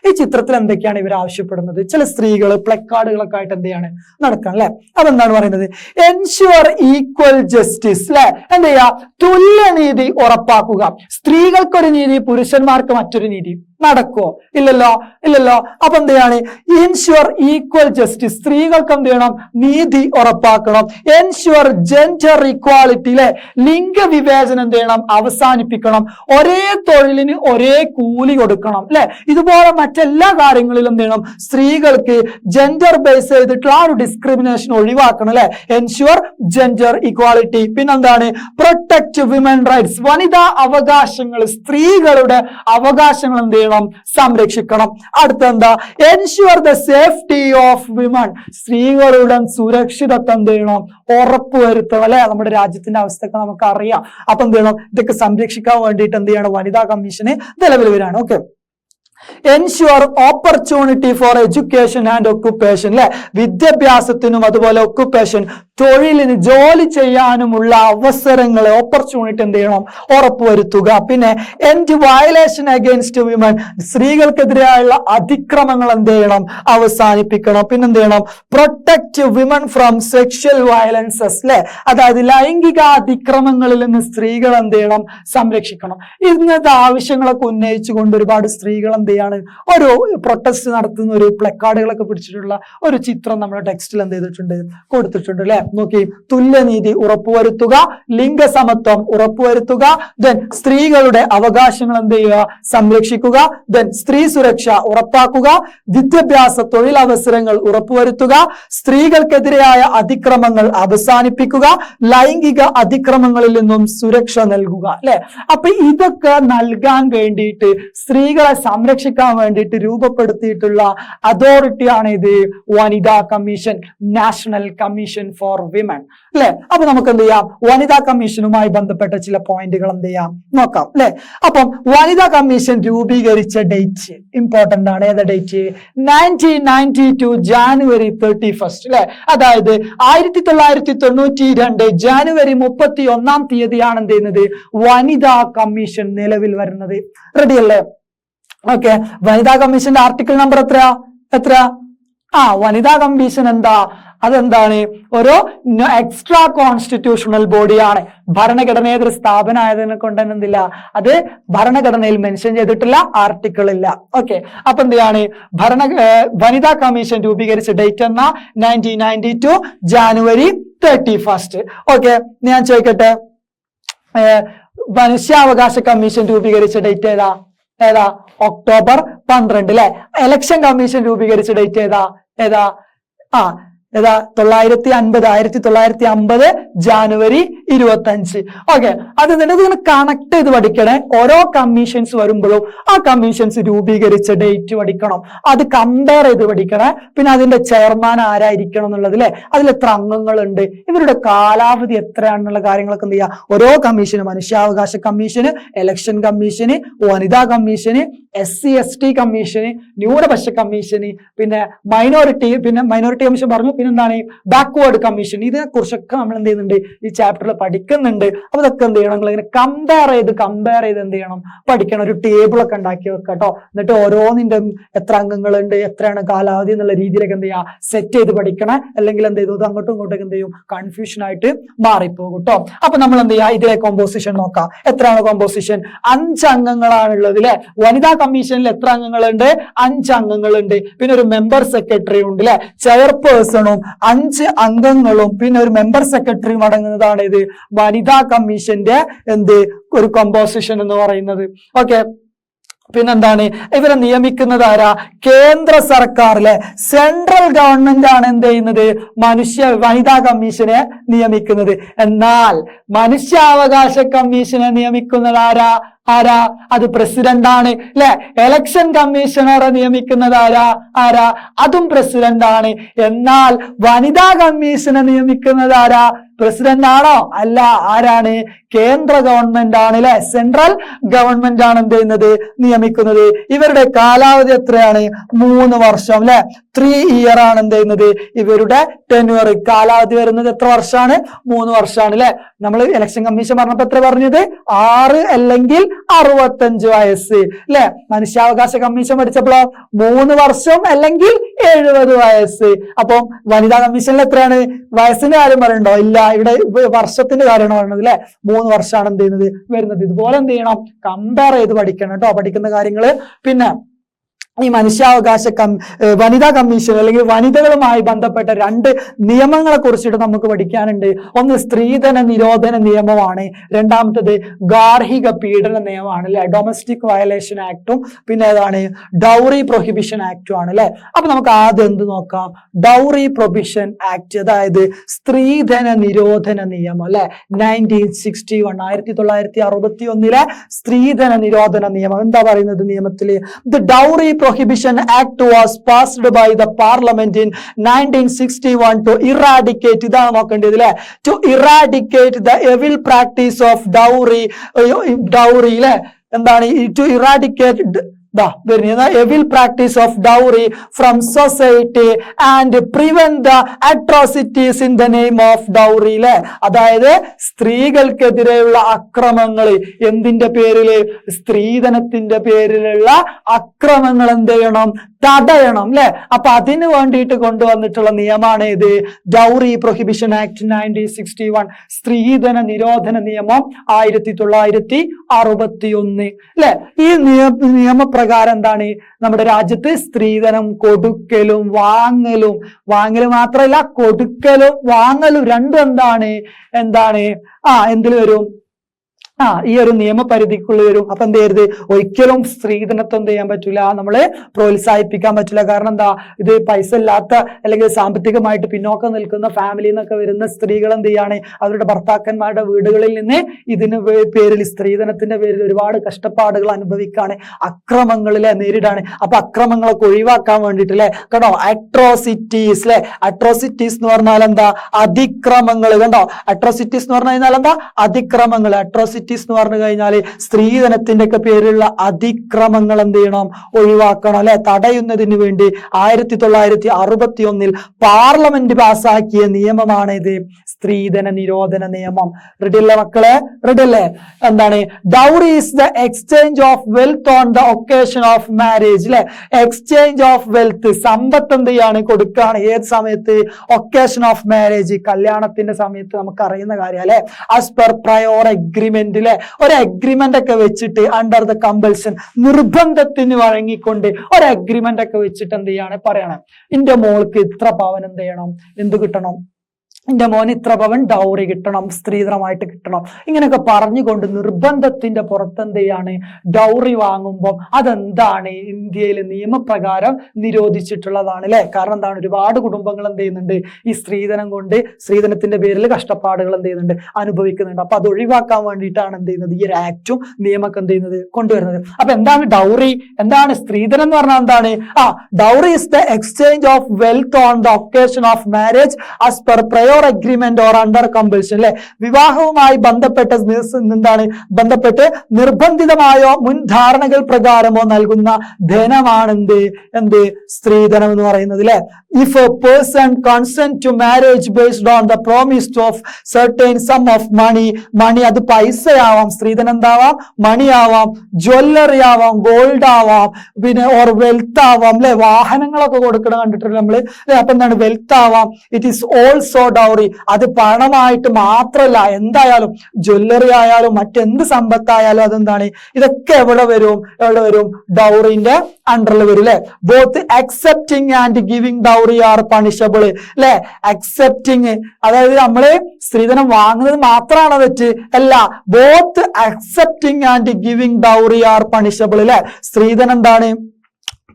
ഈ ചിത്രത്തിൽ എന്തൊക്കെയാണ് ഇവർ ആവശ്യപ്പെടുന്നത്? ചില സ്ത്രീകൾ പ്ലക്കാർഡുകളൊക്കെ ആയിട്ട് എന്ത് ചെയ്യാണ്? നടക്കണം അല്ലെ? അതെന്താണ് പറയുന്നത്? എൻഷുവർ ഈക്വൽ ജസ്റ്റിസ് അല്ലെ? എന്ത് ചെയ്യാ? തുല്യനീതി ഉറപ്പാക്കുക. സ്ത്രീകൾക്കൊരു നീതി, പുരുഷന്മാർക്ക് മറ്റൊരു നീതി. നടക്കുവോ? ഇല്ലല്ലോ. അപ്പൊ എന്ത് ചെയ്യാണ്? Ensure equal justice. സ്ത്രീകൾക്ക് എന്ത് ചെയ്യണം? നീതി ഉറപ്പാക്കണം. എൻഷുവർ ജെൻഡർ ഇക്വാളിറ്റി അല്ലെ? ലിംഗവിവേചനം എന്ത് ചെയ്യണം? അവസാനിപ്പിക്കണം. ഒരേ തൊഴിലിന് ഒരേ കൂലി കൊടുക്കണം അല്ലെ? ഇതുപോലെ മറ്റെല്ലാ കാര്യങ്ങളിലും എന്ത് ചെയ്യണം? സ്ത്രീകൾക്ക് ജെൻഡർ ബേസ് ചെയ്തിട്ടുള്ള ആ ഒരു ഡിസ്ക്രിമിനേഷൻ ഒഴിവാക്കണം അല്ലെ? Ensure gender equality. പിന്നെന്താണ്? Protect women rights. വനിതാ അവകാശങ്ങൾ, സ്ത്രീകളുടെ അവകാശങ്ങൾ എന്ത് ചെയ്യണം? സംരക്ഷിക്കണം. അടുത്തെന്താ? Ensure the safety of women. സ്ത്രീകളുടെ സുരക്ഷിതത്വം എന്ത് ചെയ്യണം? ഉറപ്പുവരുത്തണം അല്ലെ? നമ്മുടെ രാജ്യത്തിന്റെ അവസ്ഥയൊക്കെ നമുക്ക് അറിയാം. അപ്പൊ എന്ത് ചെയ്യണം? ഇതൊക്കെ സംരക്ഷിക്കാൻ വേണ്ടിയിട്ട് എന്ത് ചെയ്യണം? വനിതാ കമ്മീഷന് നിലവിൽ വരികയാണ്. Okay. Ensure opportunity for education and occupation അല്ലെ? വിദ്യാഭ്യാസത്തിനും അതുപോലെ ഒക്കുപ്പേഷൻ, തൊഴിലിന്, ജോലി ചെയ്യാനുമുള്ള അവസരങ്ങളെ, ഓപ്പർച്യൂണിറ്റി എന്ത് ചെയ്യണം? ഉറപ്പുവരുത്തുക. പിന്നെ എൻഡ് വയലേഷൻ അഗെയിൻസ്റ്റ് വിമൻ. സ്ത്രീകൾക്കെതിരെയുള്ള അതിക്രമങ്ങൾ എന്ത് ചെയ്യണം? അവസാനിപ്പിക്കണം. പിന്നെന്ത് ചെയ്യണം? പ്രൊട്ടക്ട് വിമൻ ഫ്രം സെക്ഷൽ വയലൻസസ് അല്ലെ? അതായത് ലൈംഗിക അതിക്രമങ്ങളിൽ നിന്ന് സ്ത്രീകൾ എന്ത് ചെയ്യണം? സംരക്ഷിക്കണം. ഇന്നത്തെ ആവശ്യങ്ങളൊക്കെ ഉന്നയിച്ചുകൊണ്ട് ഒരുപാട് സ്ത്രീകൾ എന്ത് ചെയ്യാണ്? ഒരു പ്രൊട്ടസ്റ്റ് നടത്തുന്ന ഒരു പ്ലക്കാർഡുകളൊക്കെ പിടിച്ചിട്ടുള്ള ഒരു ചിത്രം നമ്മുടെ ടെക്സ്റ്റിൽ എന്ത് ചെയ്തിട്ടുണ്ട്? കൊടുത്തിട്ടുണ്ട് അല്ലെ? നോക്കി. തുല്യനീതി ഉറപ്പുവരുത്തുക, ലിംഗസമത്വം ഉറപ്പുവരുത്തുക, ദെൻ സ്ത്രീകളുടെ അവകാശങ്ങൾ എന്ത് ചെയ്യുക? സംരക്ഷിക്കുക, ദെൻ സ്ത്രീ സുരക്ഷ ഉറപ്പാക്കുക, വിദ്യാഭ്യാസ തൊഴിലവസരങ്ങൾ ഉറപ്പുവരുത്തുക, സ്ത്രീകൾക്കെതിരെയായ അതിക്രമങ്ങൾ അവസാനിപ്പിക്കുക, ലൈംഗിക അതിക്രമങ്ങളിൽ നിന്നും സുരക്ഷ നൽകുക അല്ലെ? അപ്പൊ ഇതൊക്കെ നൽകാൻ വേണ്ടിയിട്ട്, സ്ത്രീകളെ സംരക്ഷിക്കാൻ വേണ്ടിയിട്ട് രൂപപ്പെടുത്തിയിട്ടുള്ള അതോറിറ്റിയാണ് ഇത് വനിതാ commission, national commission for women അല്ലെ? അപ്പൊ നമുക്ക് എന്ത് ചെയ്യാം? വനിതാ കമ്മീഷനുമായി ബന്ധപ്പെട്ട ചില പോയിന്റുകൾ എന്ത് ചെയ്യാം? നോക്കാം അല്ലെ? അപ്പം വനിതാ കമ്മീഷൻ രൂപീകരിച്ച ഡേറ്റ് ഇമ്പോർട്ടന്റ് ആണ്. ഏതാ ഡേറ്റ്? 1992 ജാനുവരി 31 അല്ലെ? അതായത് 1992 ജാനുവരി 31 എന്ത് ചെയ്യുന്നത്? വനിതാ കമ്മീഷൻ നിലവിൽ വരുന്നത്. റെഡി അല്ലേ? ഓക്കെ. വനിതാ കമ്മീഷന്റെ ആർട്ടിക്കിൾ നമ്പർ എത്ര? വനിതാ കമ്മീഷൻ അതെന്താണ്? ഒരു എക്സ്ട്രാ കോൺസ്റ്റിറ്റ്യൂഷണൽ ബോഡിയാണ്. ഭരണഘടനേതര സ്ഥാപനമായതിനെ കൊണ്ട് തന്നെ എന്തില്ല? അത് ഭരണഘടനയിൽ മെൻഷൻ ചെയ്തിട്ടില്ല, ആർട്ടിക്കിൾ ഇല്ല. ഓക്കെ. അപ്പൊ എന്താണ്? വനിതാ കമ്മീഷൻ രൂപീകരിച്ച ഡേറ്റ് എന്നാ? 1992 ജാനുവരി 31. ഓക്കെ. ഞാൻ ചോദിക്കട്ടെ, മനുഷ്യാവകാശ കമ്മീഷൻ രൂപീകരിച്ച ഡേറ്റ് ഏതാ? ഒക്ടോബർ 12 അല്ലെ? ഇലക്ഷൻ കമ്മീഷൻ രൂപീകരിച്ച ഡേറ്റ് ഏതാ? 1950 ജാനുവരി 25. ഓക്കെ. അത് ഇതിങ്ങനെ കണക്ട് ചെയ്ത് പഠിക്കണേ. ഓരോ കമ്മീഷൻസ് വരുമ്പോഴും ആ കമ്മീഷൻസ് രൂപീകരിച്ച ഡേറ്റ് പഠിക്കണം. അത് കമ്പയർ ചെയ്ത് പഠിക്കണേ. പിന്നെ അതിന്റെ ചെയർമാൻ ആരായിരിക്കണം എന്നുള്ളത് അല്ലെ? അതിൽ എത്ര അംഗങ്ങളുണ്ട്, ഇവരുടെ കാലാവധി എത്രയാണെന്നുള്ള കാര്യങ്ങളൊക്കെ എന്ത് ചെയ്യുക? ഓരോ കമ്മീഷന്, മനുഷ്യാവകാശ കമ്മീഷന്, ഇലക്ഷൻ കമ്മീഷന്, വനിതാ കമ്മീഷന്, SC/ST കമ്മീഷന്, ന്യൂനപക്ഷ കമ്മീഷന്, പിന്നെ മൈനോറിറ്റി കമ്മീഷൻ പറഞ്ഞു. പിന്നെന്താണ്? Backward commission. ഇതിനെ കുറിച്ചൊക്കെ നമ്മൾ എന്ത് ചെയ്യുന്നുണ്ട്? ഈ ചാപ്റ്ററിൽ പഠിക്കുന്നുണ്ട്. അപ്പൊ ഇതൊക്കെ എന്ത് ചെയ്യണം, നിങ്ങൾ ഇങ്ങനെ കമ്പയർ ചെയ്ത് എന്ത് ചെയ്യണം, പഠിക്കണം. ഒരു ടേബിൾ ഒക്കെ ഉണ്ടാക്കി വെക്കുക കേട്ടോ. എന്നിട്ട് ഓരോന്നിന്റെ എത്ര അംഗങ്ങളുണ്ട്, എത്രയാണ് കാലാവധി എന്നുള്ള രീതിയിലൊക്കെ എന്ത് ചെയ്യുക, സെറ്റ് ചെയ്ത് പഠിക്കണേ. അല്ലെങ്കിൽ എന്ത് ചെയ്തു, അങ്ങോട്ടും ഇങ്ങോട്ടൊക്കെ എന്ത് ചെയ്യും, കൺഫ്യൂഷൻ ആയിട്ട് മാറിപ്പോകും കേട്ടോ. അപ്പൊ നമ്മൾ എന്ത് ചെയ്യുക, ഇതിലെ കോമ്പോസിഷൻ നോക്കാം. എത്രയാണ് കോമ്പോസിഷൻ? 5 അംഗങ്ങളാണുള്ളത് അല്ലെ. വനിതാ കമ്മീഷനിൽ എത്ര അംഗങ്ങളുണ്ട്? 5 അംഗങ്ങളുണ്ട്. പിന്നെ ഒരു മെമ്പർ സെക്രട്ടറി ഉണ്ട് അല്ലെ. ചെയർപേഴ്സണും 5 അംഗങ്ങളും പിന്നെ ഒരു മെമ്പർ സെക്രട്ടറിയും അടങ്ങുന്നതാണ് ഇത് വനിതാ കമ്മീഷന്റെ ഒരു കോമ്പോസിഷൻ എന്ന് പറയുന്നത്. ഓക്കെ, പിന്നെന്താണ്, ഇവരെ നിയമിക്കുന്നത് ആരാ? കേന്ദ്ര സർക്കാരിലെ സെൻട്രൽ ഗവൺമെന്റ് ആണ് എന്ത് ചെയ്യുന്നത്, വനിതാ കമ്മീഷനെ നിയമിക്കുന്നത്. എന്നാൽ മനുഷ്യാവകാശ കമ്മീഷനെ നിയമിക്കുന്നത് ആരാ? അത് പ്രസിഡന്റ് ആണ് അല്ലെ. ഇലക്ഷൻ കമ്മീഷണറെ നിയമിക്കുന്നത് ആരാ? അതും പ്രസിഡന്റ് ആണ്. എന്നാൽ വനിതാ കമ്മീഷനെ നിയമിക്കുന്നത് ആരാ? പ്രസിഡന്റ് ആണോ? അല്ല. ആരാണ്? കേന്ദ്ര ഗവൺമെന്റ് ആണ് അല്ലെ. സെൻട്രൽ ഗവൺമെന്റ് ആണ് എന്ത് ചെയ്യുന്നത്, നിയമിക്കുന്നത്. ഇവരുടെ കാലാവധി എത്രയാണ്? 3 വർഷം അല്ലെ. 3 ഇയർ ആണ് എന്ത് ചെയ്യുന്നത്, ഇവരുടെ ടെന്യൂർ. കാലാവധി വരുന്നത് എത്ര വർഷമാണ്? 3 വർഷമാണ് അല്ലെ. നമ്മൾ ഇലക്ഷൻ കമ്മീഷൻ പറഞ്ഞപ്പോ എത്ര പറഞ്ഞത്? 6 അല്ലെങ്കിൽ 65 വയസ്സ് അല്ലെ. മനുഷ്യാവകാശ കമ്മീഷൻ പഠിച്ചപ്പോഴോ 3 വർഷം അല്ലെങ്കിൽ 70 വയസ്സ്. അപ്പം വനിതാ കമ്മീഷനിൽ എത്രയാണ്? വയസ്സിന്റെ കാര്യം പറയണ്ടോ? ഇല്ല. ഇവിടെ വർഷത്തിന്റെ കാര്യമാണ് പറയുന്നത് അല്ലെ. 3 വർഷമാണ് എന്ത് ചെയ്യുന്നത്, വരുന്നത്. ഇതുപോലെ എന്ത് ചെയ്യണം, കമ്പയർ ചെയ്ത് പഠിക്കണം കേട്ടോ, പഠിക്കുന്ന കാര്യങ്ങള്. പിന്നെ ഈ വനിതാ കമ്മീഷൻ അല്ലെങ്കിൽ വനിതകളുമായി ബന്ധപ്പെട്ട 2 നിയമങ്ങളെ കുറിച്ചിട്ട് നമുക്ക് പഠിക്കാനുണ്ട്. ഒന്ന് സ്ത്രീധന നിരോധന നിയമമാണ്, രണ്ടാമത്തത് ഗാർഹിക പീഡന നിയമമാണ് അല്ലെ. ഡൊമസ്റ്റിക് വയലേഷൻ ആക്ടും പിന്നെ ഏതാണ്, ഡൗറി പ്രൊഹിബിഷൻ ആക്ടും ആണ് അല്ലെ. അപ്പൊ നമുക്ക് ആദ്യം എന്ത് നോക്കാം, ഡൗറി പ്രൊഹിബിഷൻ ആക്ട്, അതായത് സ്ത്രീധന നിരോധന നിയമം അല്ലെ. 1961 1961 സ്ത്രീധന നിരോധന നിയമം. എന്താ പറയുന്നത് നിയമത്തില്? The dowry Prohibition Act was passed by the Parliament in 1961 to eradicate, ഇതാണ് നോക്കേണ്ടത് അല്ലെ, to eradicate the evil practice of dowry അല്ലെ. എന്താണ്? to eradicate the evil practice of dowry from society and prevent the atrocities in the name of dowry അല്ലെ. അതായത് സ്ത്രീകൾക്കെതിരെയുള്ള അക്രമങ്ങൾ എന്തിന്റെ പേരില്? സ്ത്രീധനത്തിന്റെ പേരിലുള്ള അക്രമങ്ങൾ എന്ത് ചെയ്യണം? തടയണം അല്ലെ. അപ്പൊ അതിന് വേണ്ടിയിട്ട് കൊണ്ടുവന്നിട്ടുള്ള നിയമമാണ് ഇത് ഡൗറി പ്രൊഹിബിഷൻ ആക്ട് 1961, സ്ത്രീധന നിരോധന നിയമം 1961 അല്ലെ. ഈ നിയമപ്രകാരം എന്താണ്, നമ്മുടെ രാജ്യത്ത് സ്ത്രീധനം കൊടുക്കലും വാങ്ങലും മാത്രമല്ല, കൊടുക്കലും വാങ്ങലും രണ്ടും എന്താണ് എന്തിൽ വരും? ഈ ഒരു നിയമപരിധിക്കുള്ളിൽ വരും. അപ്പൊ എന്ത് ചെയ്യരുത്, ഒരിക്കലും സ്ത്രീധനത്തെ എന്ത് ചെയ്യാൻ പറ്റൂല, നമ്മള് പ്രോത്സാഹിപ്പിക്കാൻ പറ്റില്ല. കാരണം എന്താ, ഇത് പൈസ ഇല്ലാത്ത അല്ലെങ്കിൽ സാമ്പത്തികമായിട്ട് പിന്നോക്കം നിൽക്കുന്ന ഫാമിലിയിൽ നിന്നൊക്കെ വരുന്ന സ്ത്രീകൾ എന്ത് ചെയ്യാണ്, അവരുടെ ഭർത്താക്കന്മാരുടെ വീടുകളിൽ നിന്ന് ഇതിന് പേരിൽ സ്ത്രീധനത്തിന്റെ പേരിൽ ഒരുപാട് കഷ്ടപ്പാടുകൾ അനുഭവിക്കാണ്, അക്രമങ്ങളിലെ നേരിടാണ്. അപ്പൊ അക്രമങ്ങളൊക്കെ ഒഴിവാക്കാൻ വേണ്ടിയിട്ട് അല്ലെ, കേട്ടോ, അട്രോസിറ്റീസ് അല്ലെ. അട്രോസിറ്റീസ് എന്ന് പറഞ്ഞാൽ എന്താ? അതിക്രമങ്ങൾ. കണ്ടോ, അട്രോസിറ്റീസ് എന്ന് പറഞ്ഞു കഴിഞ്ഞാൽ എന്താ? അതിക്രമങ്ങൾ. അട്രോസിറ്റീസ് എന്ന് പറഞ്ഞു കഴിഞ്ഞാല് സ്ത്രീധനത്തിന്റെ ഒക്കെ പേരിലുള്ള അതിക്രമങ്ങൾ എന്ത് ചെയ്യണം? ഒഴിവാക്കണം അല്ലെ. തടയുന്നതിന് വേണ്ടി 1961 പാർലമെന്റ് പാസാക്കിയ നിയമമാണ് ഇത് സ്ത്രീധന നിരോധന നിയമം. റെഡിയല്ലേ മക്കളെ? റെഡിയല്ലേ? എന്താണ്? Dowry is the exchange of wealth on the occasion of marriage അല്ലെ. എക്സ്ചേഞ്ച് ഓഫ് വെൽത്ത്, സമ്പത്ത് എന്ത് ചെയ്യാണ്? കൊടുക്കുകയാണ്. ഏത് സമയത്ത്? ഒക്കേഷൻ ഓഫ് മാരേജ്, കല്യാണത്തിന്റെ സമയത്ത്. നമുക്ക് അറിയുന്ന കാര്യം അല്ലെ. ആസ് പെർ പ്രയോർ അഗ്രിമെന്റ് അല്ലെ. ഒരു അഗ്രിമെന്റ് ഒക്കെ വെച്ചിട്ട് അണ്ടർ ദ കമ്പൽഷൻ, നിർബന്ധത്തിന് വഴങ്ങിക്കൊണ്ട് ഒരു അഗ്രിമെന്റ് ഒക്കെ വെച്ചിട്ട് എന്ത് ചെയ്യാണ്? പറയണം, എന്റെ മോൾക്ക് ഇത്ര പവൻ എന്ത് ചെയ്യണം? എന്ത് കിട്ടണം? എന്റെ മോന് ഇത്ര പവൻ ഡൗറി കിട്ടണം, സ്ത്രീധനമായിട്ട് കിട്ടണം, ഇങ്ങനെയൊക്കെ പറഞ്ഞുകൊണ്ട് നിർബന്ധത്തിന്റെ പുറത്ത് എന്ത് ചെയ്യാണ്? ഡൗറി വാങ്ങുമ്പോൾ അതെന്താണ്? ഇന്ത്യയിലെ നിയമപ്രകാരം നിരോധിച്ചിട്ടുള്ളതാണ് അല്ലെ. കാരണം എന്താണ്? ഒരുപാട് കുടുംബങ്ങൾ എന്ത് ചെയ്യുന്നുണ്ട്? ഈ സ്ത്രീധനം കൊണ്ട്, സ്ത്രീധനത്തിന്റെ പേരിൽ കഷ്ടപ്പാടുകൾ എന്ത് ചെയ്യുന്നുണ്ട്? അനുഭവിക്കുന്നുണ്ട്. അപ്പൊ അത് ഒഴിവാക്കാൻ വേണ്ടിയിട്ടാണ് എന്ത് ചെയ്യുന്നത്? ഈ ഒരു ആക്റ്റും നിയമമൊക്കെ എന്ത് ചെയ്യുന്നത്? കൊണ്ടുവരുന്നത്. അപ്പൊ എന്താണ് ഡൗറി? എന്താണ് സ്ത്രീധനം എന്ന് പറഞ്ഞാൽ എന്താണ്? Dowry is the exchange of wealth on the occasion of marriage as per prior agreement or under compulsion അല്ലെ. വിവാഹവുമായി ബന്ധപ്പെട്ട് നിർബന്ധിതമായോ മുൻധാരണകൾ പ്രകാരമോ നൽകുന്ന ധനമാണ് എന്ത് സ്ത്രീധനം എന്ന് പറയുന്നത് അല്ലെ. if a person consent to marriage based on the promise of certain sum of money അത് പൈസയാവാം, സ്ത്രീധനം എന്താവാം, മണിയാവാം, ജ്വല്ലറി ആവാം, ഗോൾഡ് ആവാം, പിന്നെ ഓർ വെൽത്ത് ആവാം, അല്ലെ, വാഹനങ്ങളൊക്കെ കൊടുക്കണം കണ്ടിട്ടുണ്ട് നമ്മള്, അല്ലെ. അപ്പൊ എന്താണ്, വെൽത്ത് ആവാം. ഇറ്റ് ഈസ് ഓൾസോ ഡൗറി, അത് പണമായിട്ട് മാത്രല്ല, എന്തായാലും ജ്വല്ലറി ആയാലും മറ്റെന്ത് സമ്പത്തായാലും അതെന്താണ്, ഇതൊക്കെ എവിടെ വരും, ഡൗറിന്റെ അണ്ടറിൽ വരും, അല്ലെ. Both accepting and giving dowry are punishable, അല്ലെ. അക്സെപ്റ്റിംഗ്, അതായത് നമ്മള് സ്ത്രീധനം വാങ്ങുന്നത് മാത്രമാണ് തെറ്റ്, അല്ല. Both accepting and giving dowry are punishable, അല്ലെ. സ്ത്രീധനം എന്താണ്,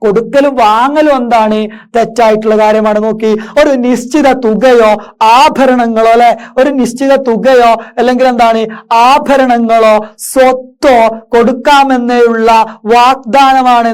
കൊടുക്കലും വാങ്ങലും എന്താണ്, തെറ്റായിട്ടുള്ള കാര്യമാണ്. നോക്കി, ഒരു നിശ്ചിത തുകയോ ആഭരണങ്ങളോ, അല്ലെ, ഒരു നിശ്ചിത തുകയോ അല്ലെങ്കിൽ എന്താണ് ആഭരണങ്ങളോ സ്വത്തോ കൊടുക്കാമെന്നുള്ള വാഗ്ദാനമാണ്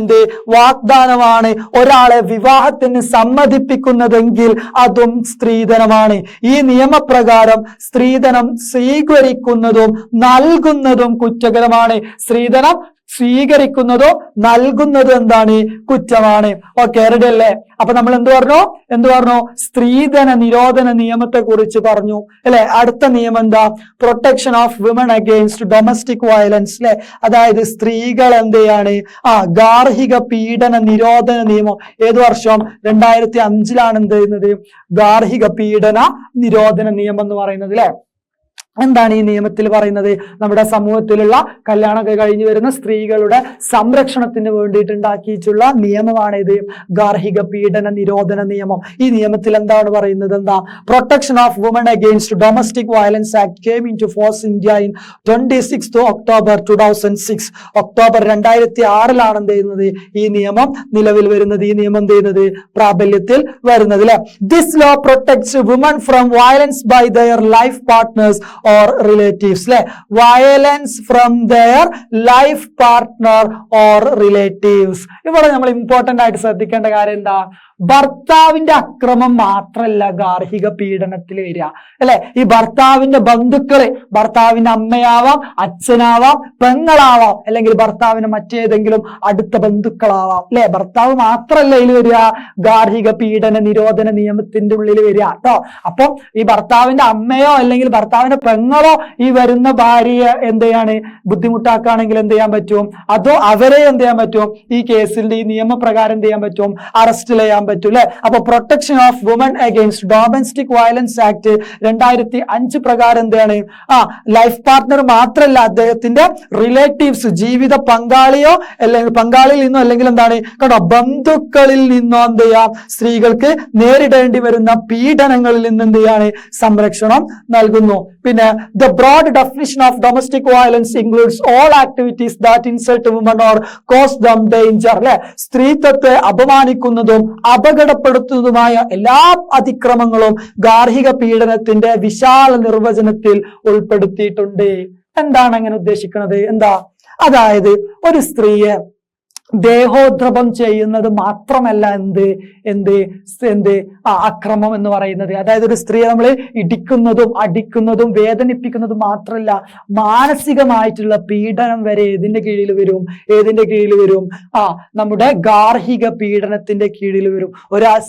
ഒരാളെ വിവാഹത്തിന് സമ്മതിപ്പിക്കുന്നതെങ്കിൽ അതും സ്ത്രീധനമാണ്. ഈ നിയമപ്രകാരം സ്ത്രീധനം സ്വീകരിക്കുന്നതും നൽകുന്നതും കുറ്റകരമാണ്. സ്ത്രീധനം സ്വീകരിക്കുന്നതോ നൽകുന്നതോ എന്താണ്, കുറ്റമാണ്. ഓക്കെ, റെഡി അല്ലേ? അപ്പൊ നമ്മൾ എന്ത് പറഞ്ഞു, സ്ത്രീധന നിരോധന നിയമത്തെ കുറിച്ച് പറഞ്ഞു, അല്ലെ. അടുത്ത നിയമം എന്താ, protection of women against domestic violence, അല്ലെ. അതായത് സ്ത്രീകൾ എന്ത് ചെയ്യാണ്, ഗാർഹിക പീഡന നിരോധന നിയമം. ഏത് വർഷം, 2005 എന്ത് ചെയ്യുന്നത്, ഗാർഹിക പീഡന നിരോധന നിയമം എന്ന് പറയുന്നത്, അല്ലെ. എന്താണ് ഈ നിയമത്തിൽ പറയുന്നത്, നമ്മുടെ സമൂഹത്തിലുള്ള കല്യാണമൊക്കെ കഴിഞ്ഞു വരുന്ന സ്ത്രീകളുടെ സംരക്ഷണത്തിന് വേണ്ടിയിട്ട് ഉണ്ടാക്കിയിട്ടുള്ള നിയമമാണ് ഇത്, ഗാർഹിക പീഡന നിരോധന നിയമം. ഈ നിയമത്തിൽ എന്താണ് പറയുന്നത്, protection of woman against domestic violence act came in to force India in 26 October 2006. October 2006 എന്ത് ചെയ്യുന്നത്, ഈ നിയമം നിലവിൽ വരുന്നത്, ഈ നിയമം എന്ത് ചെയ്യുന്നത്, പ്രാബല്യത്തിൽ വരുന്നത്, അല്ലെ. This law protects woman from violence by their life partners or relatives, അല്ലെ. Violence from their life partner or relatives. ഇവിടെ നമ്മൾ ഇമ്പോർട്ടന്റ് ആയിട്ട് ശ്രദ്ധിക്കേണ്ട കാര്യം എന്താ, ഭർത്താവിന്റെ അക്രമം മാത്രല്ല ഗാർഹിക പീഡനത്തിൽ വരിക, അല്ലെ. ഈ ഭർത്താവിന്റെ ബന്ധുക്കള്, ഭർത്താവിന്റെ അമ്മയാവാം, അച്ഛനാവാം, പെങ്ങളാവാം, അല്ലെങ്കിൽ ഭർത്താവിന്റെ മറ്റേതെങ്കിലും അടുത്ത ബന്ധുക്കളാവാം, അല്ലെ. ഭർത്താവ് മാത്രല്ല ഇതിൽ വരിക, ഗാർഹിക പീഡന നിരോധന നിയമത്തിന്റെ ഉള്ളിൽ വരിക കേട്ടോ. അപ്പം ഈ ഭർത്താവിന്റെ അമ്മയോ അല്ലെങ്കിൽ ഭർത്താവിന്റെ പെങ്ങളോ ഈ വരുന്ന ഭാര്യയെ എന്ത് ചെയ്യാണ്, ബുദ്ധിമുട്ടാക്കുകയാണെങ്കിൽ എന്ത് ചെയ്യാൻ പറ്റും, അതോ അവരെ എന്ത് ചെയ്യാൻ പറ്റും, ഈ കേസിന്റെ ഈ നിയമപ്രകാരം എന്ത് ചെയ്യാൻ പറ്റും, അറസ്റ്റ് ചെയ്യാൻ പറ്റും, അല്ലെ. അപ്പൊ protection of woman against domestic violence act 2005 പ്രകാരം എന്താണ്, ലൈഫ് പാർട്ട്ണർ മാത്രല്ല അദ്ദേഹത്തിന്റെ റിലേറ്റീവ്സ്, ജീവിത പങ്കാളിയോ അല്ലെങ്കിൽ പങ്കാളിയിൽ നിന്നോ അല്ലെങ്കിൽ എന്താണ് കേട്ടോ ബന്ധുക്കളിൽ നിന്നോ എന്ത് ചെയ്യാം, സ്ത്രീകൾക്ക് നേരിടേണ്ടി വരുന്ന പീഡനങ്ങളിൽ നിന്ന് എന്ത് ചെയ്യാണ്, സംരക്ഷണം നൽകുന്നു. പിന്നെ the broad definition of domestic violence includes all activities that insult women or cause them danger, അല്ലെ. സ്ത്രീത്വത്തെ അപമാനിക്കുന്നതും അപകടപ്പെടുത്തുന്നതുമായ എല്ലാ അതിക്രമങ്ങളും ഗാർഹിക പീഡനത്തിന്റെ വിശാല നിർവചനത്തിൽ ഉൾപ്പെടുത്തിയിട്ടുണ്ട്. എന്താണ് അങ്ങനെ ഉദ്ദേശിക്കുന്നത്, എന്താ, അതായത് ഒരു സ്ത്രീയെ ദേഹോദ്രവം ചെയ്യുന്നത് മാത്രമല്ല അക്രമം എന്ന് പറയുന്നത്. അതായത് ഒരു സ്ത്രീയെ നമ്മൾ ഇടിക്കുന്നതും അടിക്കുന്നതും വേദനിപ്പിക്കുന്നതും മാത്രമല്ല, മാനസികമായിട്ടുള്ള പീഡനം വരെ ഏതിന്റെ കീഴിൽ വരും, നമ്മുടെ ഗാർഹിക പീഡനത്തിന്റെ കീഴിൽ വരും.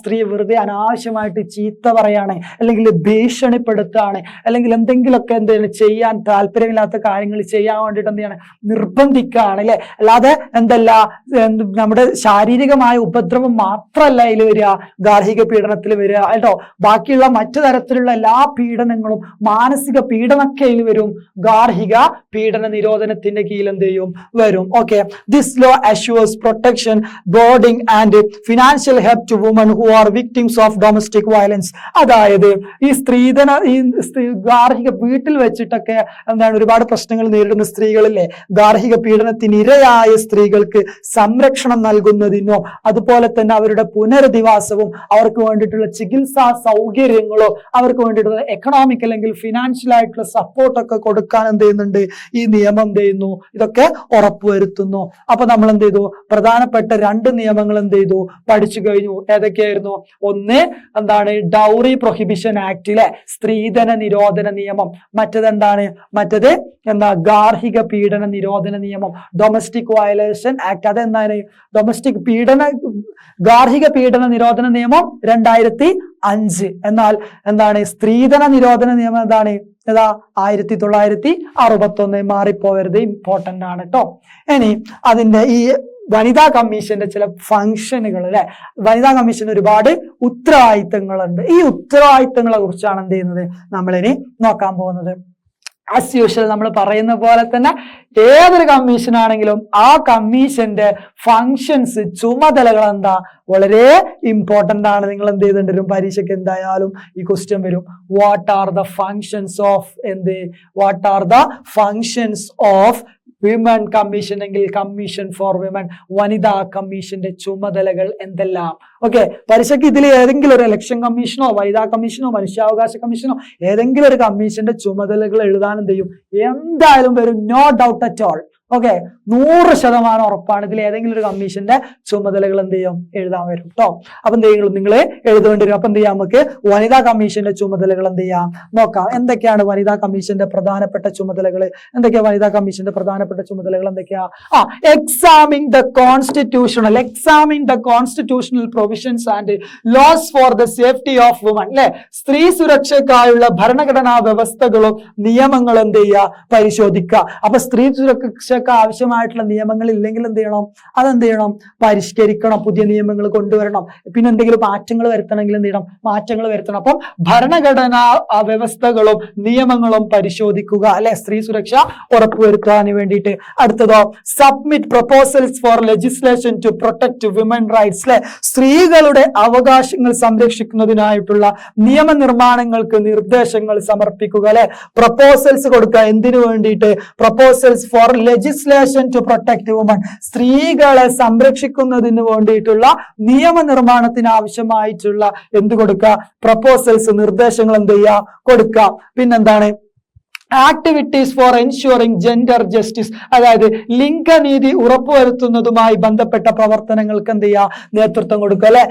സ്ത്രീ വെറുതെ അനാവശ്യമായിട്ട് ചീത്ത പറയാണ്, അല്ലെങ്കിൽ ഭീഷണിപ്പെടുത്താണ്, അല്ലെങ്കിൽ എന്തെങ്കിലുമൊക്കെ ചെയ്യാൻ താല്പര്യമില്ലാത്ത കാര്യങ്ങൾ ചെയ്യാൻ വേണ്ടിയിട്ട് എന്ത് ചെയ്യാണ്, നിർബന്ധിക്കുകയാണ്, അല്ലെ. അല്ലാതെ നമ്മുടെ ശാരീരികമായ ഉപദ്രവം മാത്രമല്ല ഇതിൽ വരിക, ഗാർഹിക പീഡനത്തിൽ വരിക കേട്ടോ. ബാക്കിയുള്ള മറ്റു തരത്തിലുള്ള എല്ലാ പീഡനങ്ങളും, മാനസിക പീഡനമൊക്കെ ഇതിൽ വരും, ഗാർഹിക പീഡന നിരോധനത്തിന്റെ കീഴിൽ എന്ത് ചെയ്യും, വരും. Okay, this law assures protection, boarding and financial help to women who are victims of domestic violence. അതായത് ഈ ഗാർഹിക വീട്ടിൽ വെച്ചിട്ടൊക്കെ എന്താണ് ഒരുപാട് പ്രശ്നങ്ങൾ നേരിടുന്ന സ്ത്രീകളില്ലേ, ഗാർഹിക പീഡനത്തിന് ഇരയായ സ്ത്രീകൾക്ക് സംരക്ഷണം നൽകുന്നതിനോ അതുപോലെ തന്നെ അവരുടെ പുനരധിവാസവും അവർക്ക് വേണ്ടിയിട്ടുള്ള ചികിത്സാ സൗകര്യങ്ങളോ അവർക്ക് വേണ്ടിയിട്ടുള്ള എക്കണോമിക് അല്ലെങ്കിൽ ഫിനാൻഷ്യൽ ആയിട്ടുള്ള സപ്പോർട്ടൊക്കെ കൊടുക്കാൻ എന്ത് ചെയ്യുന്നുണ്ട്, ഈ നിയമം എന്ത് ചെയ്യുന്നു, ഇതൊക്കെ ഉറപ്പുവരുത്തുന്നു. അപ്പൊ നമ്മൾ എന്ത് ചെയ്തു, പ്രധാനപ്പെട്ട 2 നിയമങ്ങൾ എന്ത് ചെയ്തു, പഠിച്ചു കഴിഞ്ഞു. ഏതൊക്കെയായിരുന്നു, ഒന്ന് എന്താണ്, ഡൗറി പ്രൊഹിബിഷൻ ആക്ടിലെ സ്ത്രീധന നിരോധന നിയമം, മറ്റത് ഗാർഹിക പീഡന നിരോധന നിയമം, ഡൊമസ്റ്റിക് വയലേഷൻ ആക്ട്. എന്താണ് ഡൊമസ്റ്റിക് ഗാർഹിക പീഡന നിരോധന നിയമം 2005. എന്നാൽ എന്താണ് സ്ത്രീധന നിരോധന നിയമം എന്താണ് 1961. മാറിപ്പോവരുത്, ഇമ്പോർട്ടന്റ് ആണ് കേട്ടോ. ഇനി അതിന്റെ ഈ വനിതാ കമ്മീഷന്റെ ചില ഫംഗ്ഷനുകൾ അല്ലെ, വനിതാ കമ്മീഷന് ഒരുപാട് ഉത്തരവാദിത്തങ്ങളുണ്ട്. ഈ ഉത്തരവാദിത്തങ്ങളെ കുറിച്ചാണ് എന്ത് ചെയ്യുന്നത് നമ്മളിനി നോക്കാൻ പോകുന്നത്. ആസ് യൂഷ്വൽ നമ്മൾ പറയുന്ന പോലെ തന്നെ ഏതൊരു കമ്മീഷൻ ആണെങ്കിലും ആ കമ്മീഷന്റെ ഫങ്ഷൻസ്, ചുമതലകൾ എന്താ വളരെ ഇമ്പോർട്ടന്റ് ആണ്. നിങ്ങൾ എന്ത് ചെയ്തിട്ട് വരും, പരീക്ഷയ്ക്ക് എന്തായാലും ഈ ക്വസ്റ്റ്യൻ വരും. What are the functions of women commission എങ്കിൽ കമ്മീഷൻ ഫോർ വിമൻ, വനിതാ കമ്മീഷന്റെ ചുമതലകൾ എന്തെല്ലാം? ഓക്കെ, പരീക്ഷയ്ക്ക് ഇതിൽ ഏതെങ്കിലും ഒരു ഇലക്ഷൻ കമ്മീഷനോ വനിതാ കമ്മീഷനോ മനുഷ്യാവകാശ കമ്മീഷനോ ഏതെങ്കിലും ഒരു കമ്മീഷന്റെ ചുമതലകൾ എഴുതാൻ എന്ത് ചെയ്യും, എന്തായാലും വരും, no doubt at all. Okay, 100% ഉറപ്പാണ് ഇതിൽ ഏതെങ്കിലും ഒരു കമ്മീഷന്റെ ചുമതലകൾ എന്ത് ചെയ്യും, എഴുതാൻ വരും കേട്ടോ. അപ്പൊ എന്ത് ചെയ്യും, നിങ്ങൾ എഴുതേണ്ടി വരും. അപ്പൊ എന്ത് ചെയ്യാം, നമുക്ക് വനിതാ കമ്മീഷന്റെ ചുമതലകൾ എന്ത് ചെയ്യാം നോക്കാം. എന്തൊക്കെയാണ് വനിതാ കമ്മീഷന്റെ പ്രധാനപ്പെട്ട ചുമതലകൾ? വനിതാ കമ്മീഷന്റെ പ്രധാനപ്പെട്ട ചുമതലകൾ എന്തൊക്കെയാ? Examine the constitutional provisions and laws for the safety of woman. അല്ലെ, സ്ത്രീ സുരക്ഷയ്ക്കായുള്ള ഭരണഘടനാ വ്യവസ്ഥകളും നിയമങ്ങളും എന്ത് ചെയ്യുക, പരിശോധിക്കുക. അപ്പൊ സ്ത്രീ സുരക്ഷ ആവശ്യമായിട്ടുള്ള നിയമങ്ങൾ ഇല്ലെങ്കിൽ എന്ത് ചെയ്യണം, അതെന്ത് ചെയ്യണം, പരിഷ്കരിക്കണം, പുതിയ നിയമങ്ങൾ കൊണ്ടുവരണം. പിന്നെ എന്തെങ്കിലും മാറ്റങ്ങൾ വരുത്തണമെങ്കിൽ എന്ത് ചെയ്യണം, മാറ്റങ്ങൾ വരുത്തണം. അപ്പം ഭരണഘടനാ വ്യവസ്ഥകളും നിയമങ്ങളും പരിശോധിക്കുക അല്ലെ, സ്ത്രീ സുരക്ഷ ഉറപ്പുവരുത്താൻ വേണ്ടിയിട്ട്. അടുത്തതോ submit proposals for legislation to protect women rights. അല്ലെ, സ്ത്രീകളുടെ അവകാശങ്ങൾ സംരക്ഷിക്കുന്നതിനായിട്ടുള്ള നിയമനിർമ്മാണങ്ങൾക്ക് നിർദ്ദേശങ്ങൾ സമർപ്പിക്കുക. അല്ലെ, പ്രൊപ്പോസൽസ് കൊടുക്കുക. എന്തിനു വേണ്ടിയിട്ട്? Proposals for legislation to protect woman, സ്ത്രീകളെ സംരക്ഷിക്കുന്നതിന് വേണ്ടിയിട്ടുള്ള നിയമനിർമ്മാണത്തിന് ആവശ്യമായിട്ടുള്ള എന്ത് കൊടുക്കുക, പ്രൊപ്പോസൽസ്, നിർദ്ദേശങ്ങൾ എന്ത് ചെയ്യുക, കൊടുക്കുക. പിന്നെന്താണ് activities for ensuring gender justice, അതായത് ലിംഗനീതി ഉറപ്പുവരുത്തുന്നതുമായി ബന്ധപ്പെട്ട പ്രവർത്തനങ്ങൾക്ക് എന്ത് ചെയ്യുക, നേതൃത്വം കൊടുക്കുക. അല്ലെ,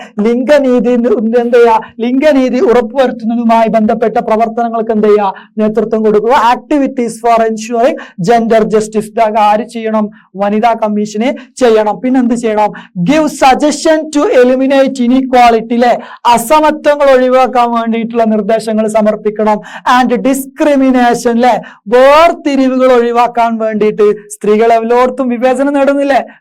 ലിംഗനീതി ഉറപ്പുവരുത്തുന്നതുമായി ബന്ധപ്പെട്ട പ്രവർത്തനങ്ങൾക്ക് എന്ത് ചെയ്യുക, നേതൃത്വം കൊടുക്കുക. Activities for ensuring gender justice ആര് ചെയ്യണം, വനിതാ കമ്മീഷനെ ചെയ്യണം. പിന്നെന്ത് ചെയ്യണം, give suggestion to eliminate inequality. അല്ലെ, അസമത്വങ്ങൾ ഒഴിവാക്കാൻ വേണ്ടിയിട്ടുള്ള നിർദ്ദേശങ്ങൾ സമർപ്പിക്കണം. ആൻഡ് ഡിസ്ക്രിമിനേഷൻ, വേർതിരിവുകൾ ഒഴിവാക്കാൻ വേണ്ടിയിട്ട് സ്ത്രീകൾ എല്ലായിടത്തും വിവേചനം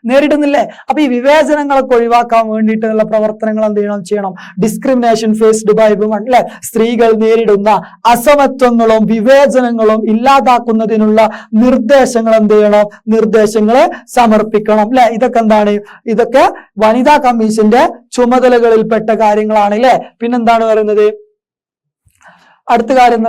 നേരിടുന്നില്ലേ? അപ്പൊ ഈ വിവേചനങ്ങളൊക്കെ ഒഴിവാക്കാൻ വേണ്ടിയിട്ടുള്ള പ്രവർത്തനങ്ങൾ എന്ത് ചെയ്യണം. Discrimination faced by woman. അല്ലെ, സ്ത്രീകൾ നേരിടുന്ന അസമത്വങ്ങളും വിവേചനങ്ങളും ഇല്ലാതാക്കുന്നതിനുള്ള നിർദ്ദേശങ്ങൾ എന്ത് ചെയ്യണം, നിർദ്ദേശങ്ങളെ സമർപ്പിക്കണം. അല്ലെ, ഇതൊക്കെ എന്താണ്, ഇതൊക്കെ വനിതാ കമ്മീഷന്റെ ചുമതലകളിൽപ്പെട്ട കാര്യങ്ങളാണ്. അല്ലെ, പിന്നെന്താണ് പറയുന്നത്, അടുത്ത കാര്യം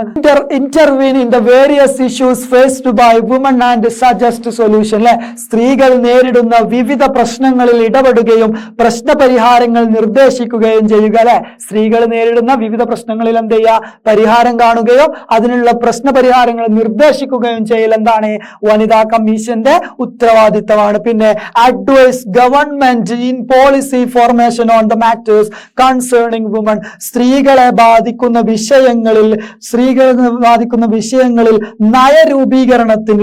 intervene in the various issues faced by woman and suggest solution. അല്ലെ, സ്ത്രീകൾ നേരിടുന്ന വിവിധ പ്രശ്നങ്ങളിൽ ഇടപെടുകയും പ്രശ്നപരിഹാരങ്ങൾ നിർദ്ദേശിക്കുകയും ചെയ്യുക. അല്ലെ, സ്ത്രീകൾ നേരിടുന്ന വിവിധ പ്രശ്നങ്ങളിൽ എന്ത് ചെയ്യുക, പരിഹാരം കാണുകയോ അതിനുള്ള പ്രശ്നപരിഹാരങ്ങൾ നിർദ്ദേശിക്കുകയും ചെയ്യൽ എന്താണ്, വനിതാ കമ്മീഷന്റെ ഉത്തരവാദിത്തമാണ്. പിന്നെ advise government in policy formation on the matters concerning woman, സ്ത്രീകളെ ബാധിക്കുന്ന വിഷയങ്ങളിൽ നയരൂപീകരണത്തിൽ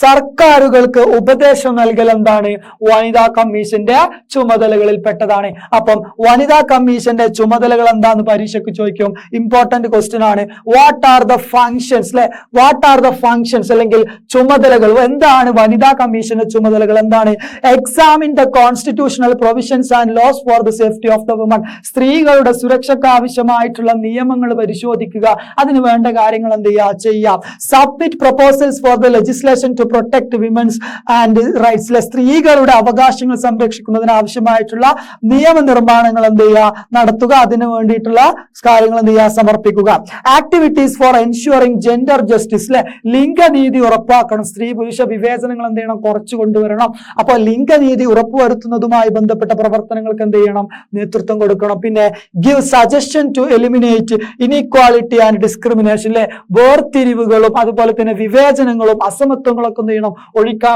സർക്കാരുകൾക്ക് ഉപദേശം നൽകൽ എന്താണ്, വനിതാ കമ്മീഷന്റെ ചുമതലകളിൽ പെട്ടതാണ്. അപ്പം വനിതാ കമ്മീഷന്റെ ചുമതലകൾ എന്താന്ന് പരീക്ഷയ്ക്ക് ചോദിക്കും, ഇമ്പോർട്ടന്റ് ക്വസ്റ്റ്യൻ ആണ്. What are the functions? അല്ലെ, വാട്ട് ആർ ദ ഫങ്ഷൻസ് അല്ലെങ്കിൽ ചുമതലകൾ എന്താണ്, വനിതാ കമ്മീഷന്റെ ചുമതലകൾ എന്താണ്? Examine the constitutional provisions and laws for the safety of the woman, സ്ത്രീകളുടെ സുരക്ഷയ്ക്ക് ആവശ്യമായിട്ടുള്ള നിയമങ്ങൾ പരിശോധിക്കുക, അതിന് വേണ്ട കാര്യങ്ങൾ എന്ത് ചെയ്യാം. Submit proposals for the legislation to protect women's and rights, സ്ത്രീകളുടെ അവകാശങ്ങൾ സംരക്ഷിക്കുന്നതിന് ആവശ്യമായിട്ടുള്ള നിയമനിർമ്മാണങ്ങൾ എന്ത് ചെയ്യുക, നടത്തുക, അതിന് വേണ്ടിയിട്ടുള്ള കാര്യങ്ങൾ എന്ത് ചെയ്യുക, സമർപ്പിക്കുക. Activities for ensuring gender justice, ലിംഗനീതി ഉറപ്പാക്കണം, സ്ത്രീ പുരുഷ വിവേചനങ്ങൾ എന്ത് ചെയ്യണം, കുറച്ചു കൊണ്ടുവരണം. അപ്പോൾ ലിംഗനീതി ഉറപ്പുവരുത്തുന്നതുമായി ബന്ധപ്പെട്ട പ്രവർത്തനങ്ങൾക്ക് എന്ത് ചെയ്യണം, നേതൃത്വം കൊടുക്കണം. പിന്നെ give suggestion to eliminate eliminate inequality and discrimination, അല്ലെ, വേർതിരിവുകളും അതുപോലെ തന്നെ വിവേചനങ്ങളും അസമത്വങ്ങളൊക്കെ എന്ത് ചെയ്യണം,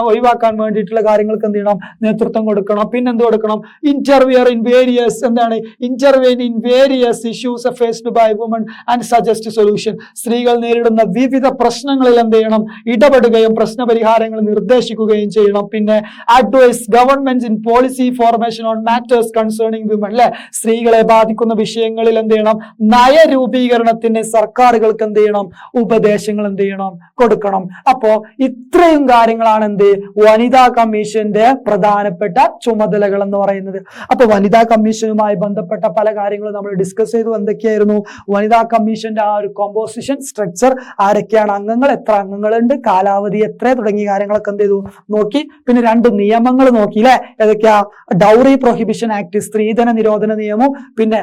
ഒഴിവാക്കാൻ വേണ്ടിയിട്ടുള്ള കാര്യങ്ങൾക്ക് എന്ത് ചെയ്യണം, നേതൃത്വം കൊടുക്കണം. പിന്നെ എന്ത് കൊടുക്കണം, intervene in various issues faced by woman and suggest solution. സ്ത്രീകൾ നേരിടുന്ന വിവിധ പ്രശ്നങ്ങളിൽ എന്ത് ചെയ്യണം, ഇടപെടുകയും പ്രശ്നപരിഹാരങ്ങൾ നിർദ്ദേശിക്കുകയും ചെയ്യണം. പിന്നെ advise government in policy formation on matters concerning women, അല്ലെ, സ്ത്രീകളെ ബാധിക്കുന്ന വിഷയങ്ങളിൽ എന്ത് ചെയ്യണം, നയരൂപീകരണത്തിന് സർക്കാരുകൾക്ക് എന്ത് ചെയ്യണം, ഉപദേശങ്ങൾ എന്ത് ചെയ്യണം, കൊടുക്കണം. അപ്പോ ഇത്രയും കാര്യങ്ങളാണ് എന്ത് വനിതാ കമ്മീഷന്റെ പ്രധാനപ്പെട്ട ചുമതലകൾ എന്ന് പറയുന്നത്. അപ്പൊ വനിതാ കമ്മീഷനുമായി ബന്ധപ്പെട്ട പല കാര്യങ്ങളും നമ്മൾ ഡിസ്കസ് ചെയ്തു. എന്തൊക്കെയായിരുന്നു വനിതാ കമ്മീഷന്റെ ആ ഒരു കോമ്പോസിഷൻ, സ്ട്രക്ചർ, ആരൊക്കെയാണ് അംഗങ്ങൾ, എത്ര അംഗങ്ങളുണ്ട്, കാലാവധി എത്ര, തുടങ്ങിയ കാര്യങ്ങളൊക്കെ എന്ത് ചെയ്തു നോക്കി. പിന്നെ 2 നിയമങ്ങൾ നോക്കി, അല്ലെ, ഏതൊക്കെയാ, ഡൗറി പ്രൊഹിബിഷൻ ആക്ട്, സ്ത്രീധന നിരോധന നിയമം, പിന്നെ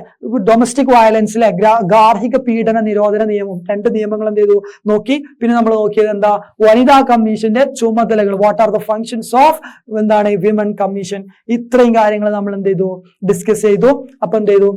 ഡൊമസ്റ്റിക് വയലൻസിലെ ഗാർഹിക പീഡന നിരോധന നിയമം, 2 നിയമങ്ങൾ എന്ത് ചെയ്തു നോക്കി. പിന്നെ നമ്മൾ നോക്കിയത് എന്താ, വനിതാ കമ്മീഷന്റെ ചുമതലകൾ, what are the functions of എന്താണ് വിമൻ കമ്മീഷൻ. ഇത്രയും കാര്യങ്ങൾ നമ്മൾ എന്ത് ചെയ്തു ഡിസ്കസ് ചെയ്തു. അപ്പൊ എന്ത് ചെയ്തു,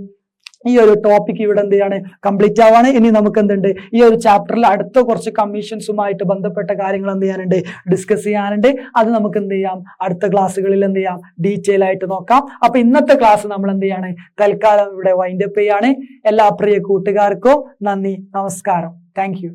ഈ ഒരു ടോപ്പിക് ഇവിടെ എന്ത് ചെയ്യാണ്, കംപ്ലീറ്റ് ആവാണ്. ഇനി നമുക്ക് എന്തുണ്ട്, ഈ ഒരു ചാപ്റ്ററിൽ അടുത്ത കുറച്ച് കമ്മീഷൻസുമായിട്ട് ബന്ധപ്പെട്ട കാര്യങ്ങൾ എന്ത് ചെയ്യാനുണ്ട്, ഡിസ്കസ് ചെയ്യാനുണ്ട്. അത് നമുക്ക് എന്ത് ചെയ്യാം, അടുത്ത ക്ലാസ്സുകളിൽ എന്ത് ചെയ്യാം, ഡീറ്റെയിൽ ആയിട്ട് നോക്കാം. അപ്പൊ ഇന്നത്തെ ക്ലാസ് നമ്മൾ എന്ത് ചെയ്യാണ്, തൽക്കാലം ഇവിടെ വൈൻഡപ്പ് ചെയ്യാണ്. എല്ലാ പ്രിയ കൂട്ടുകാർക്കും നന്ദി, നമസ്കാരം. Thank you.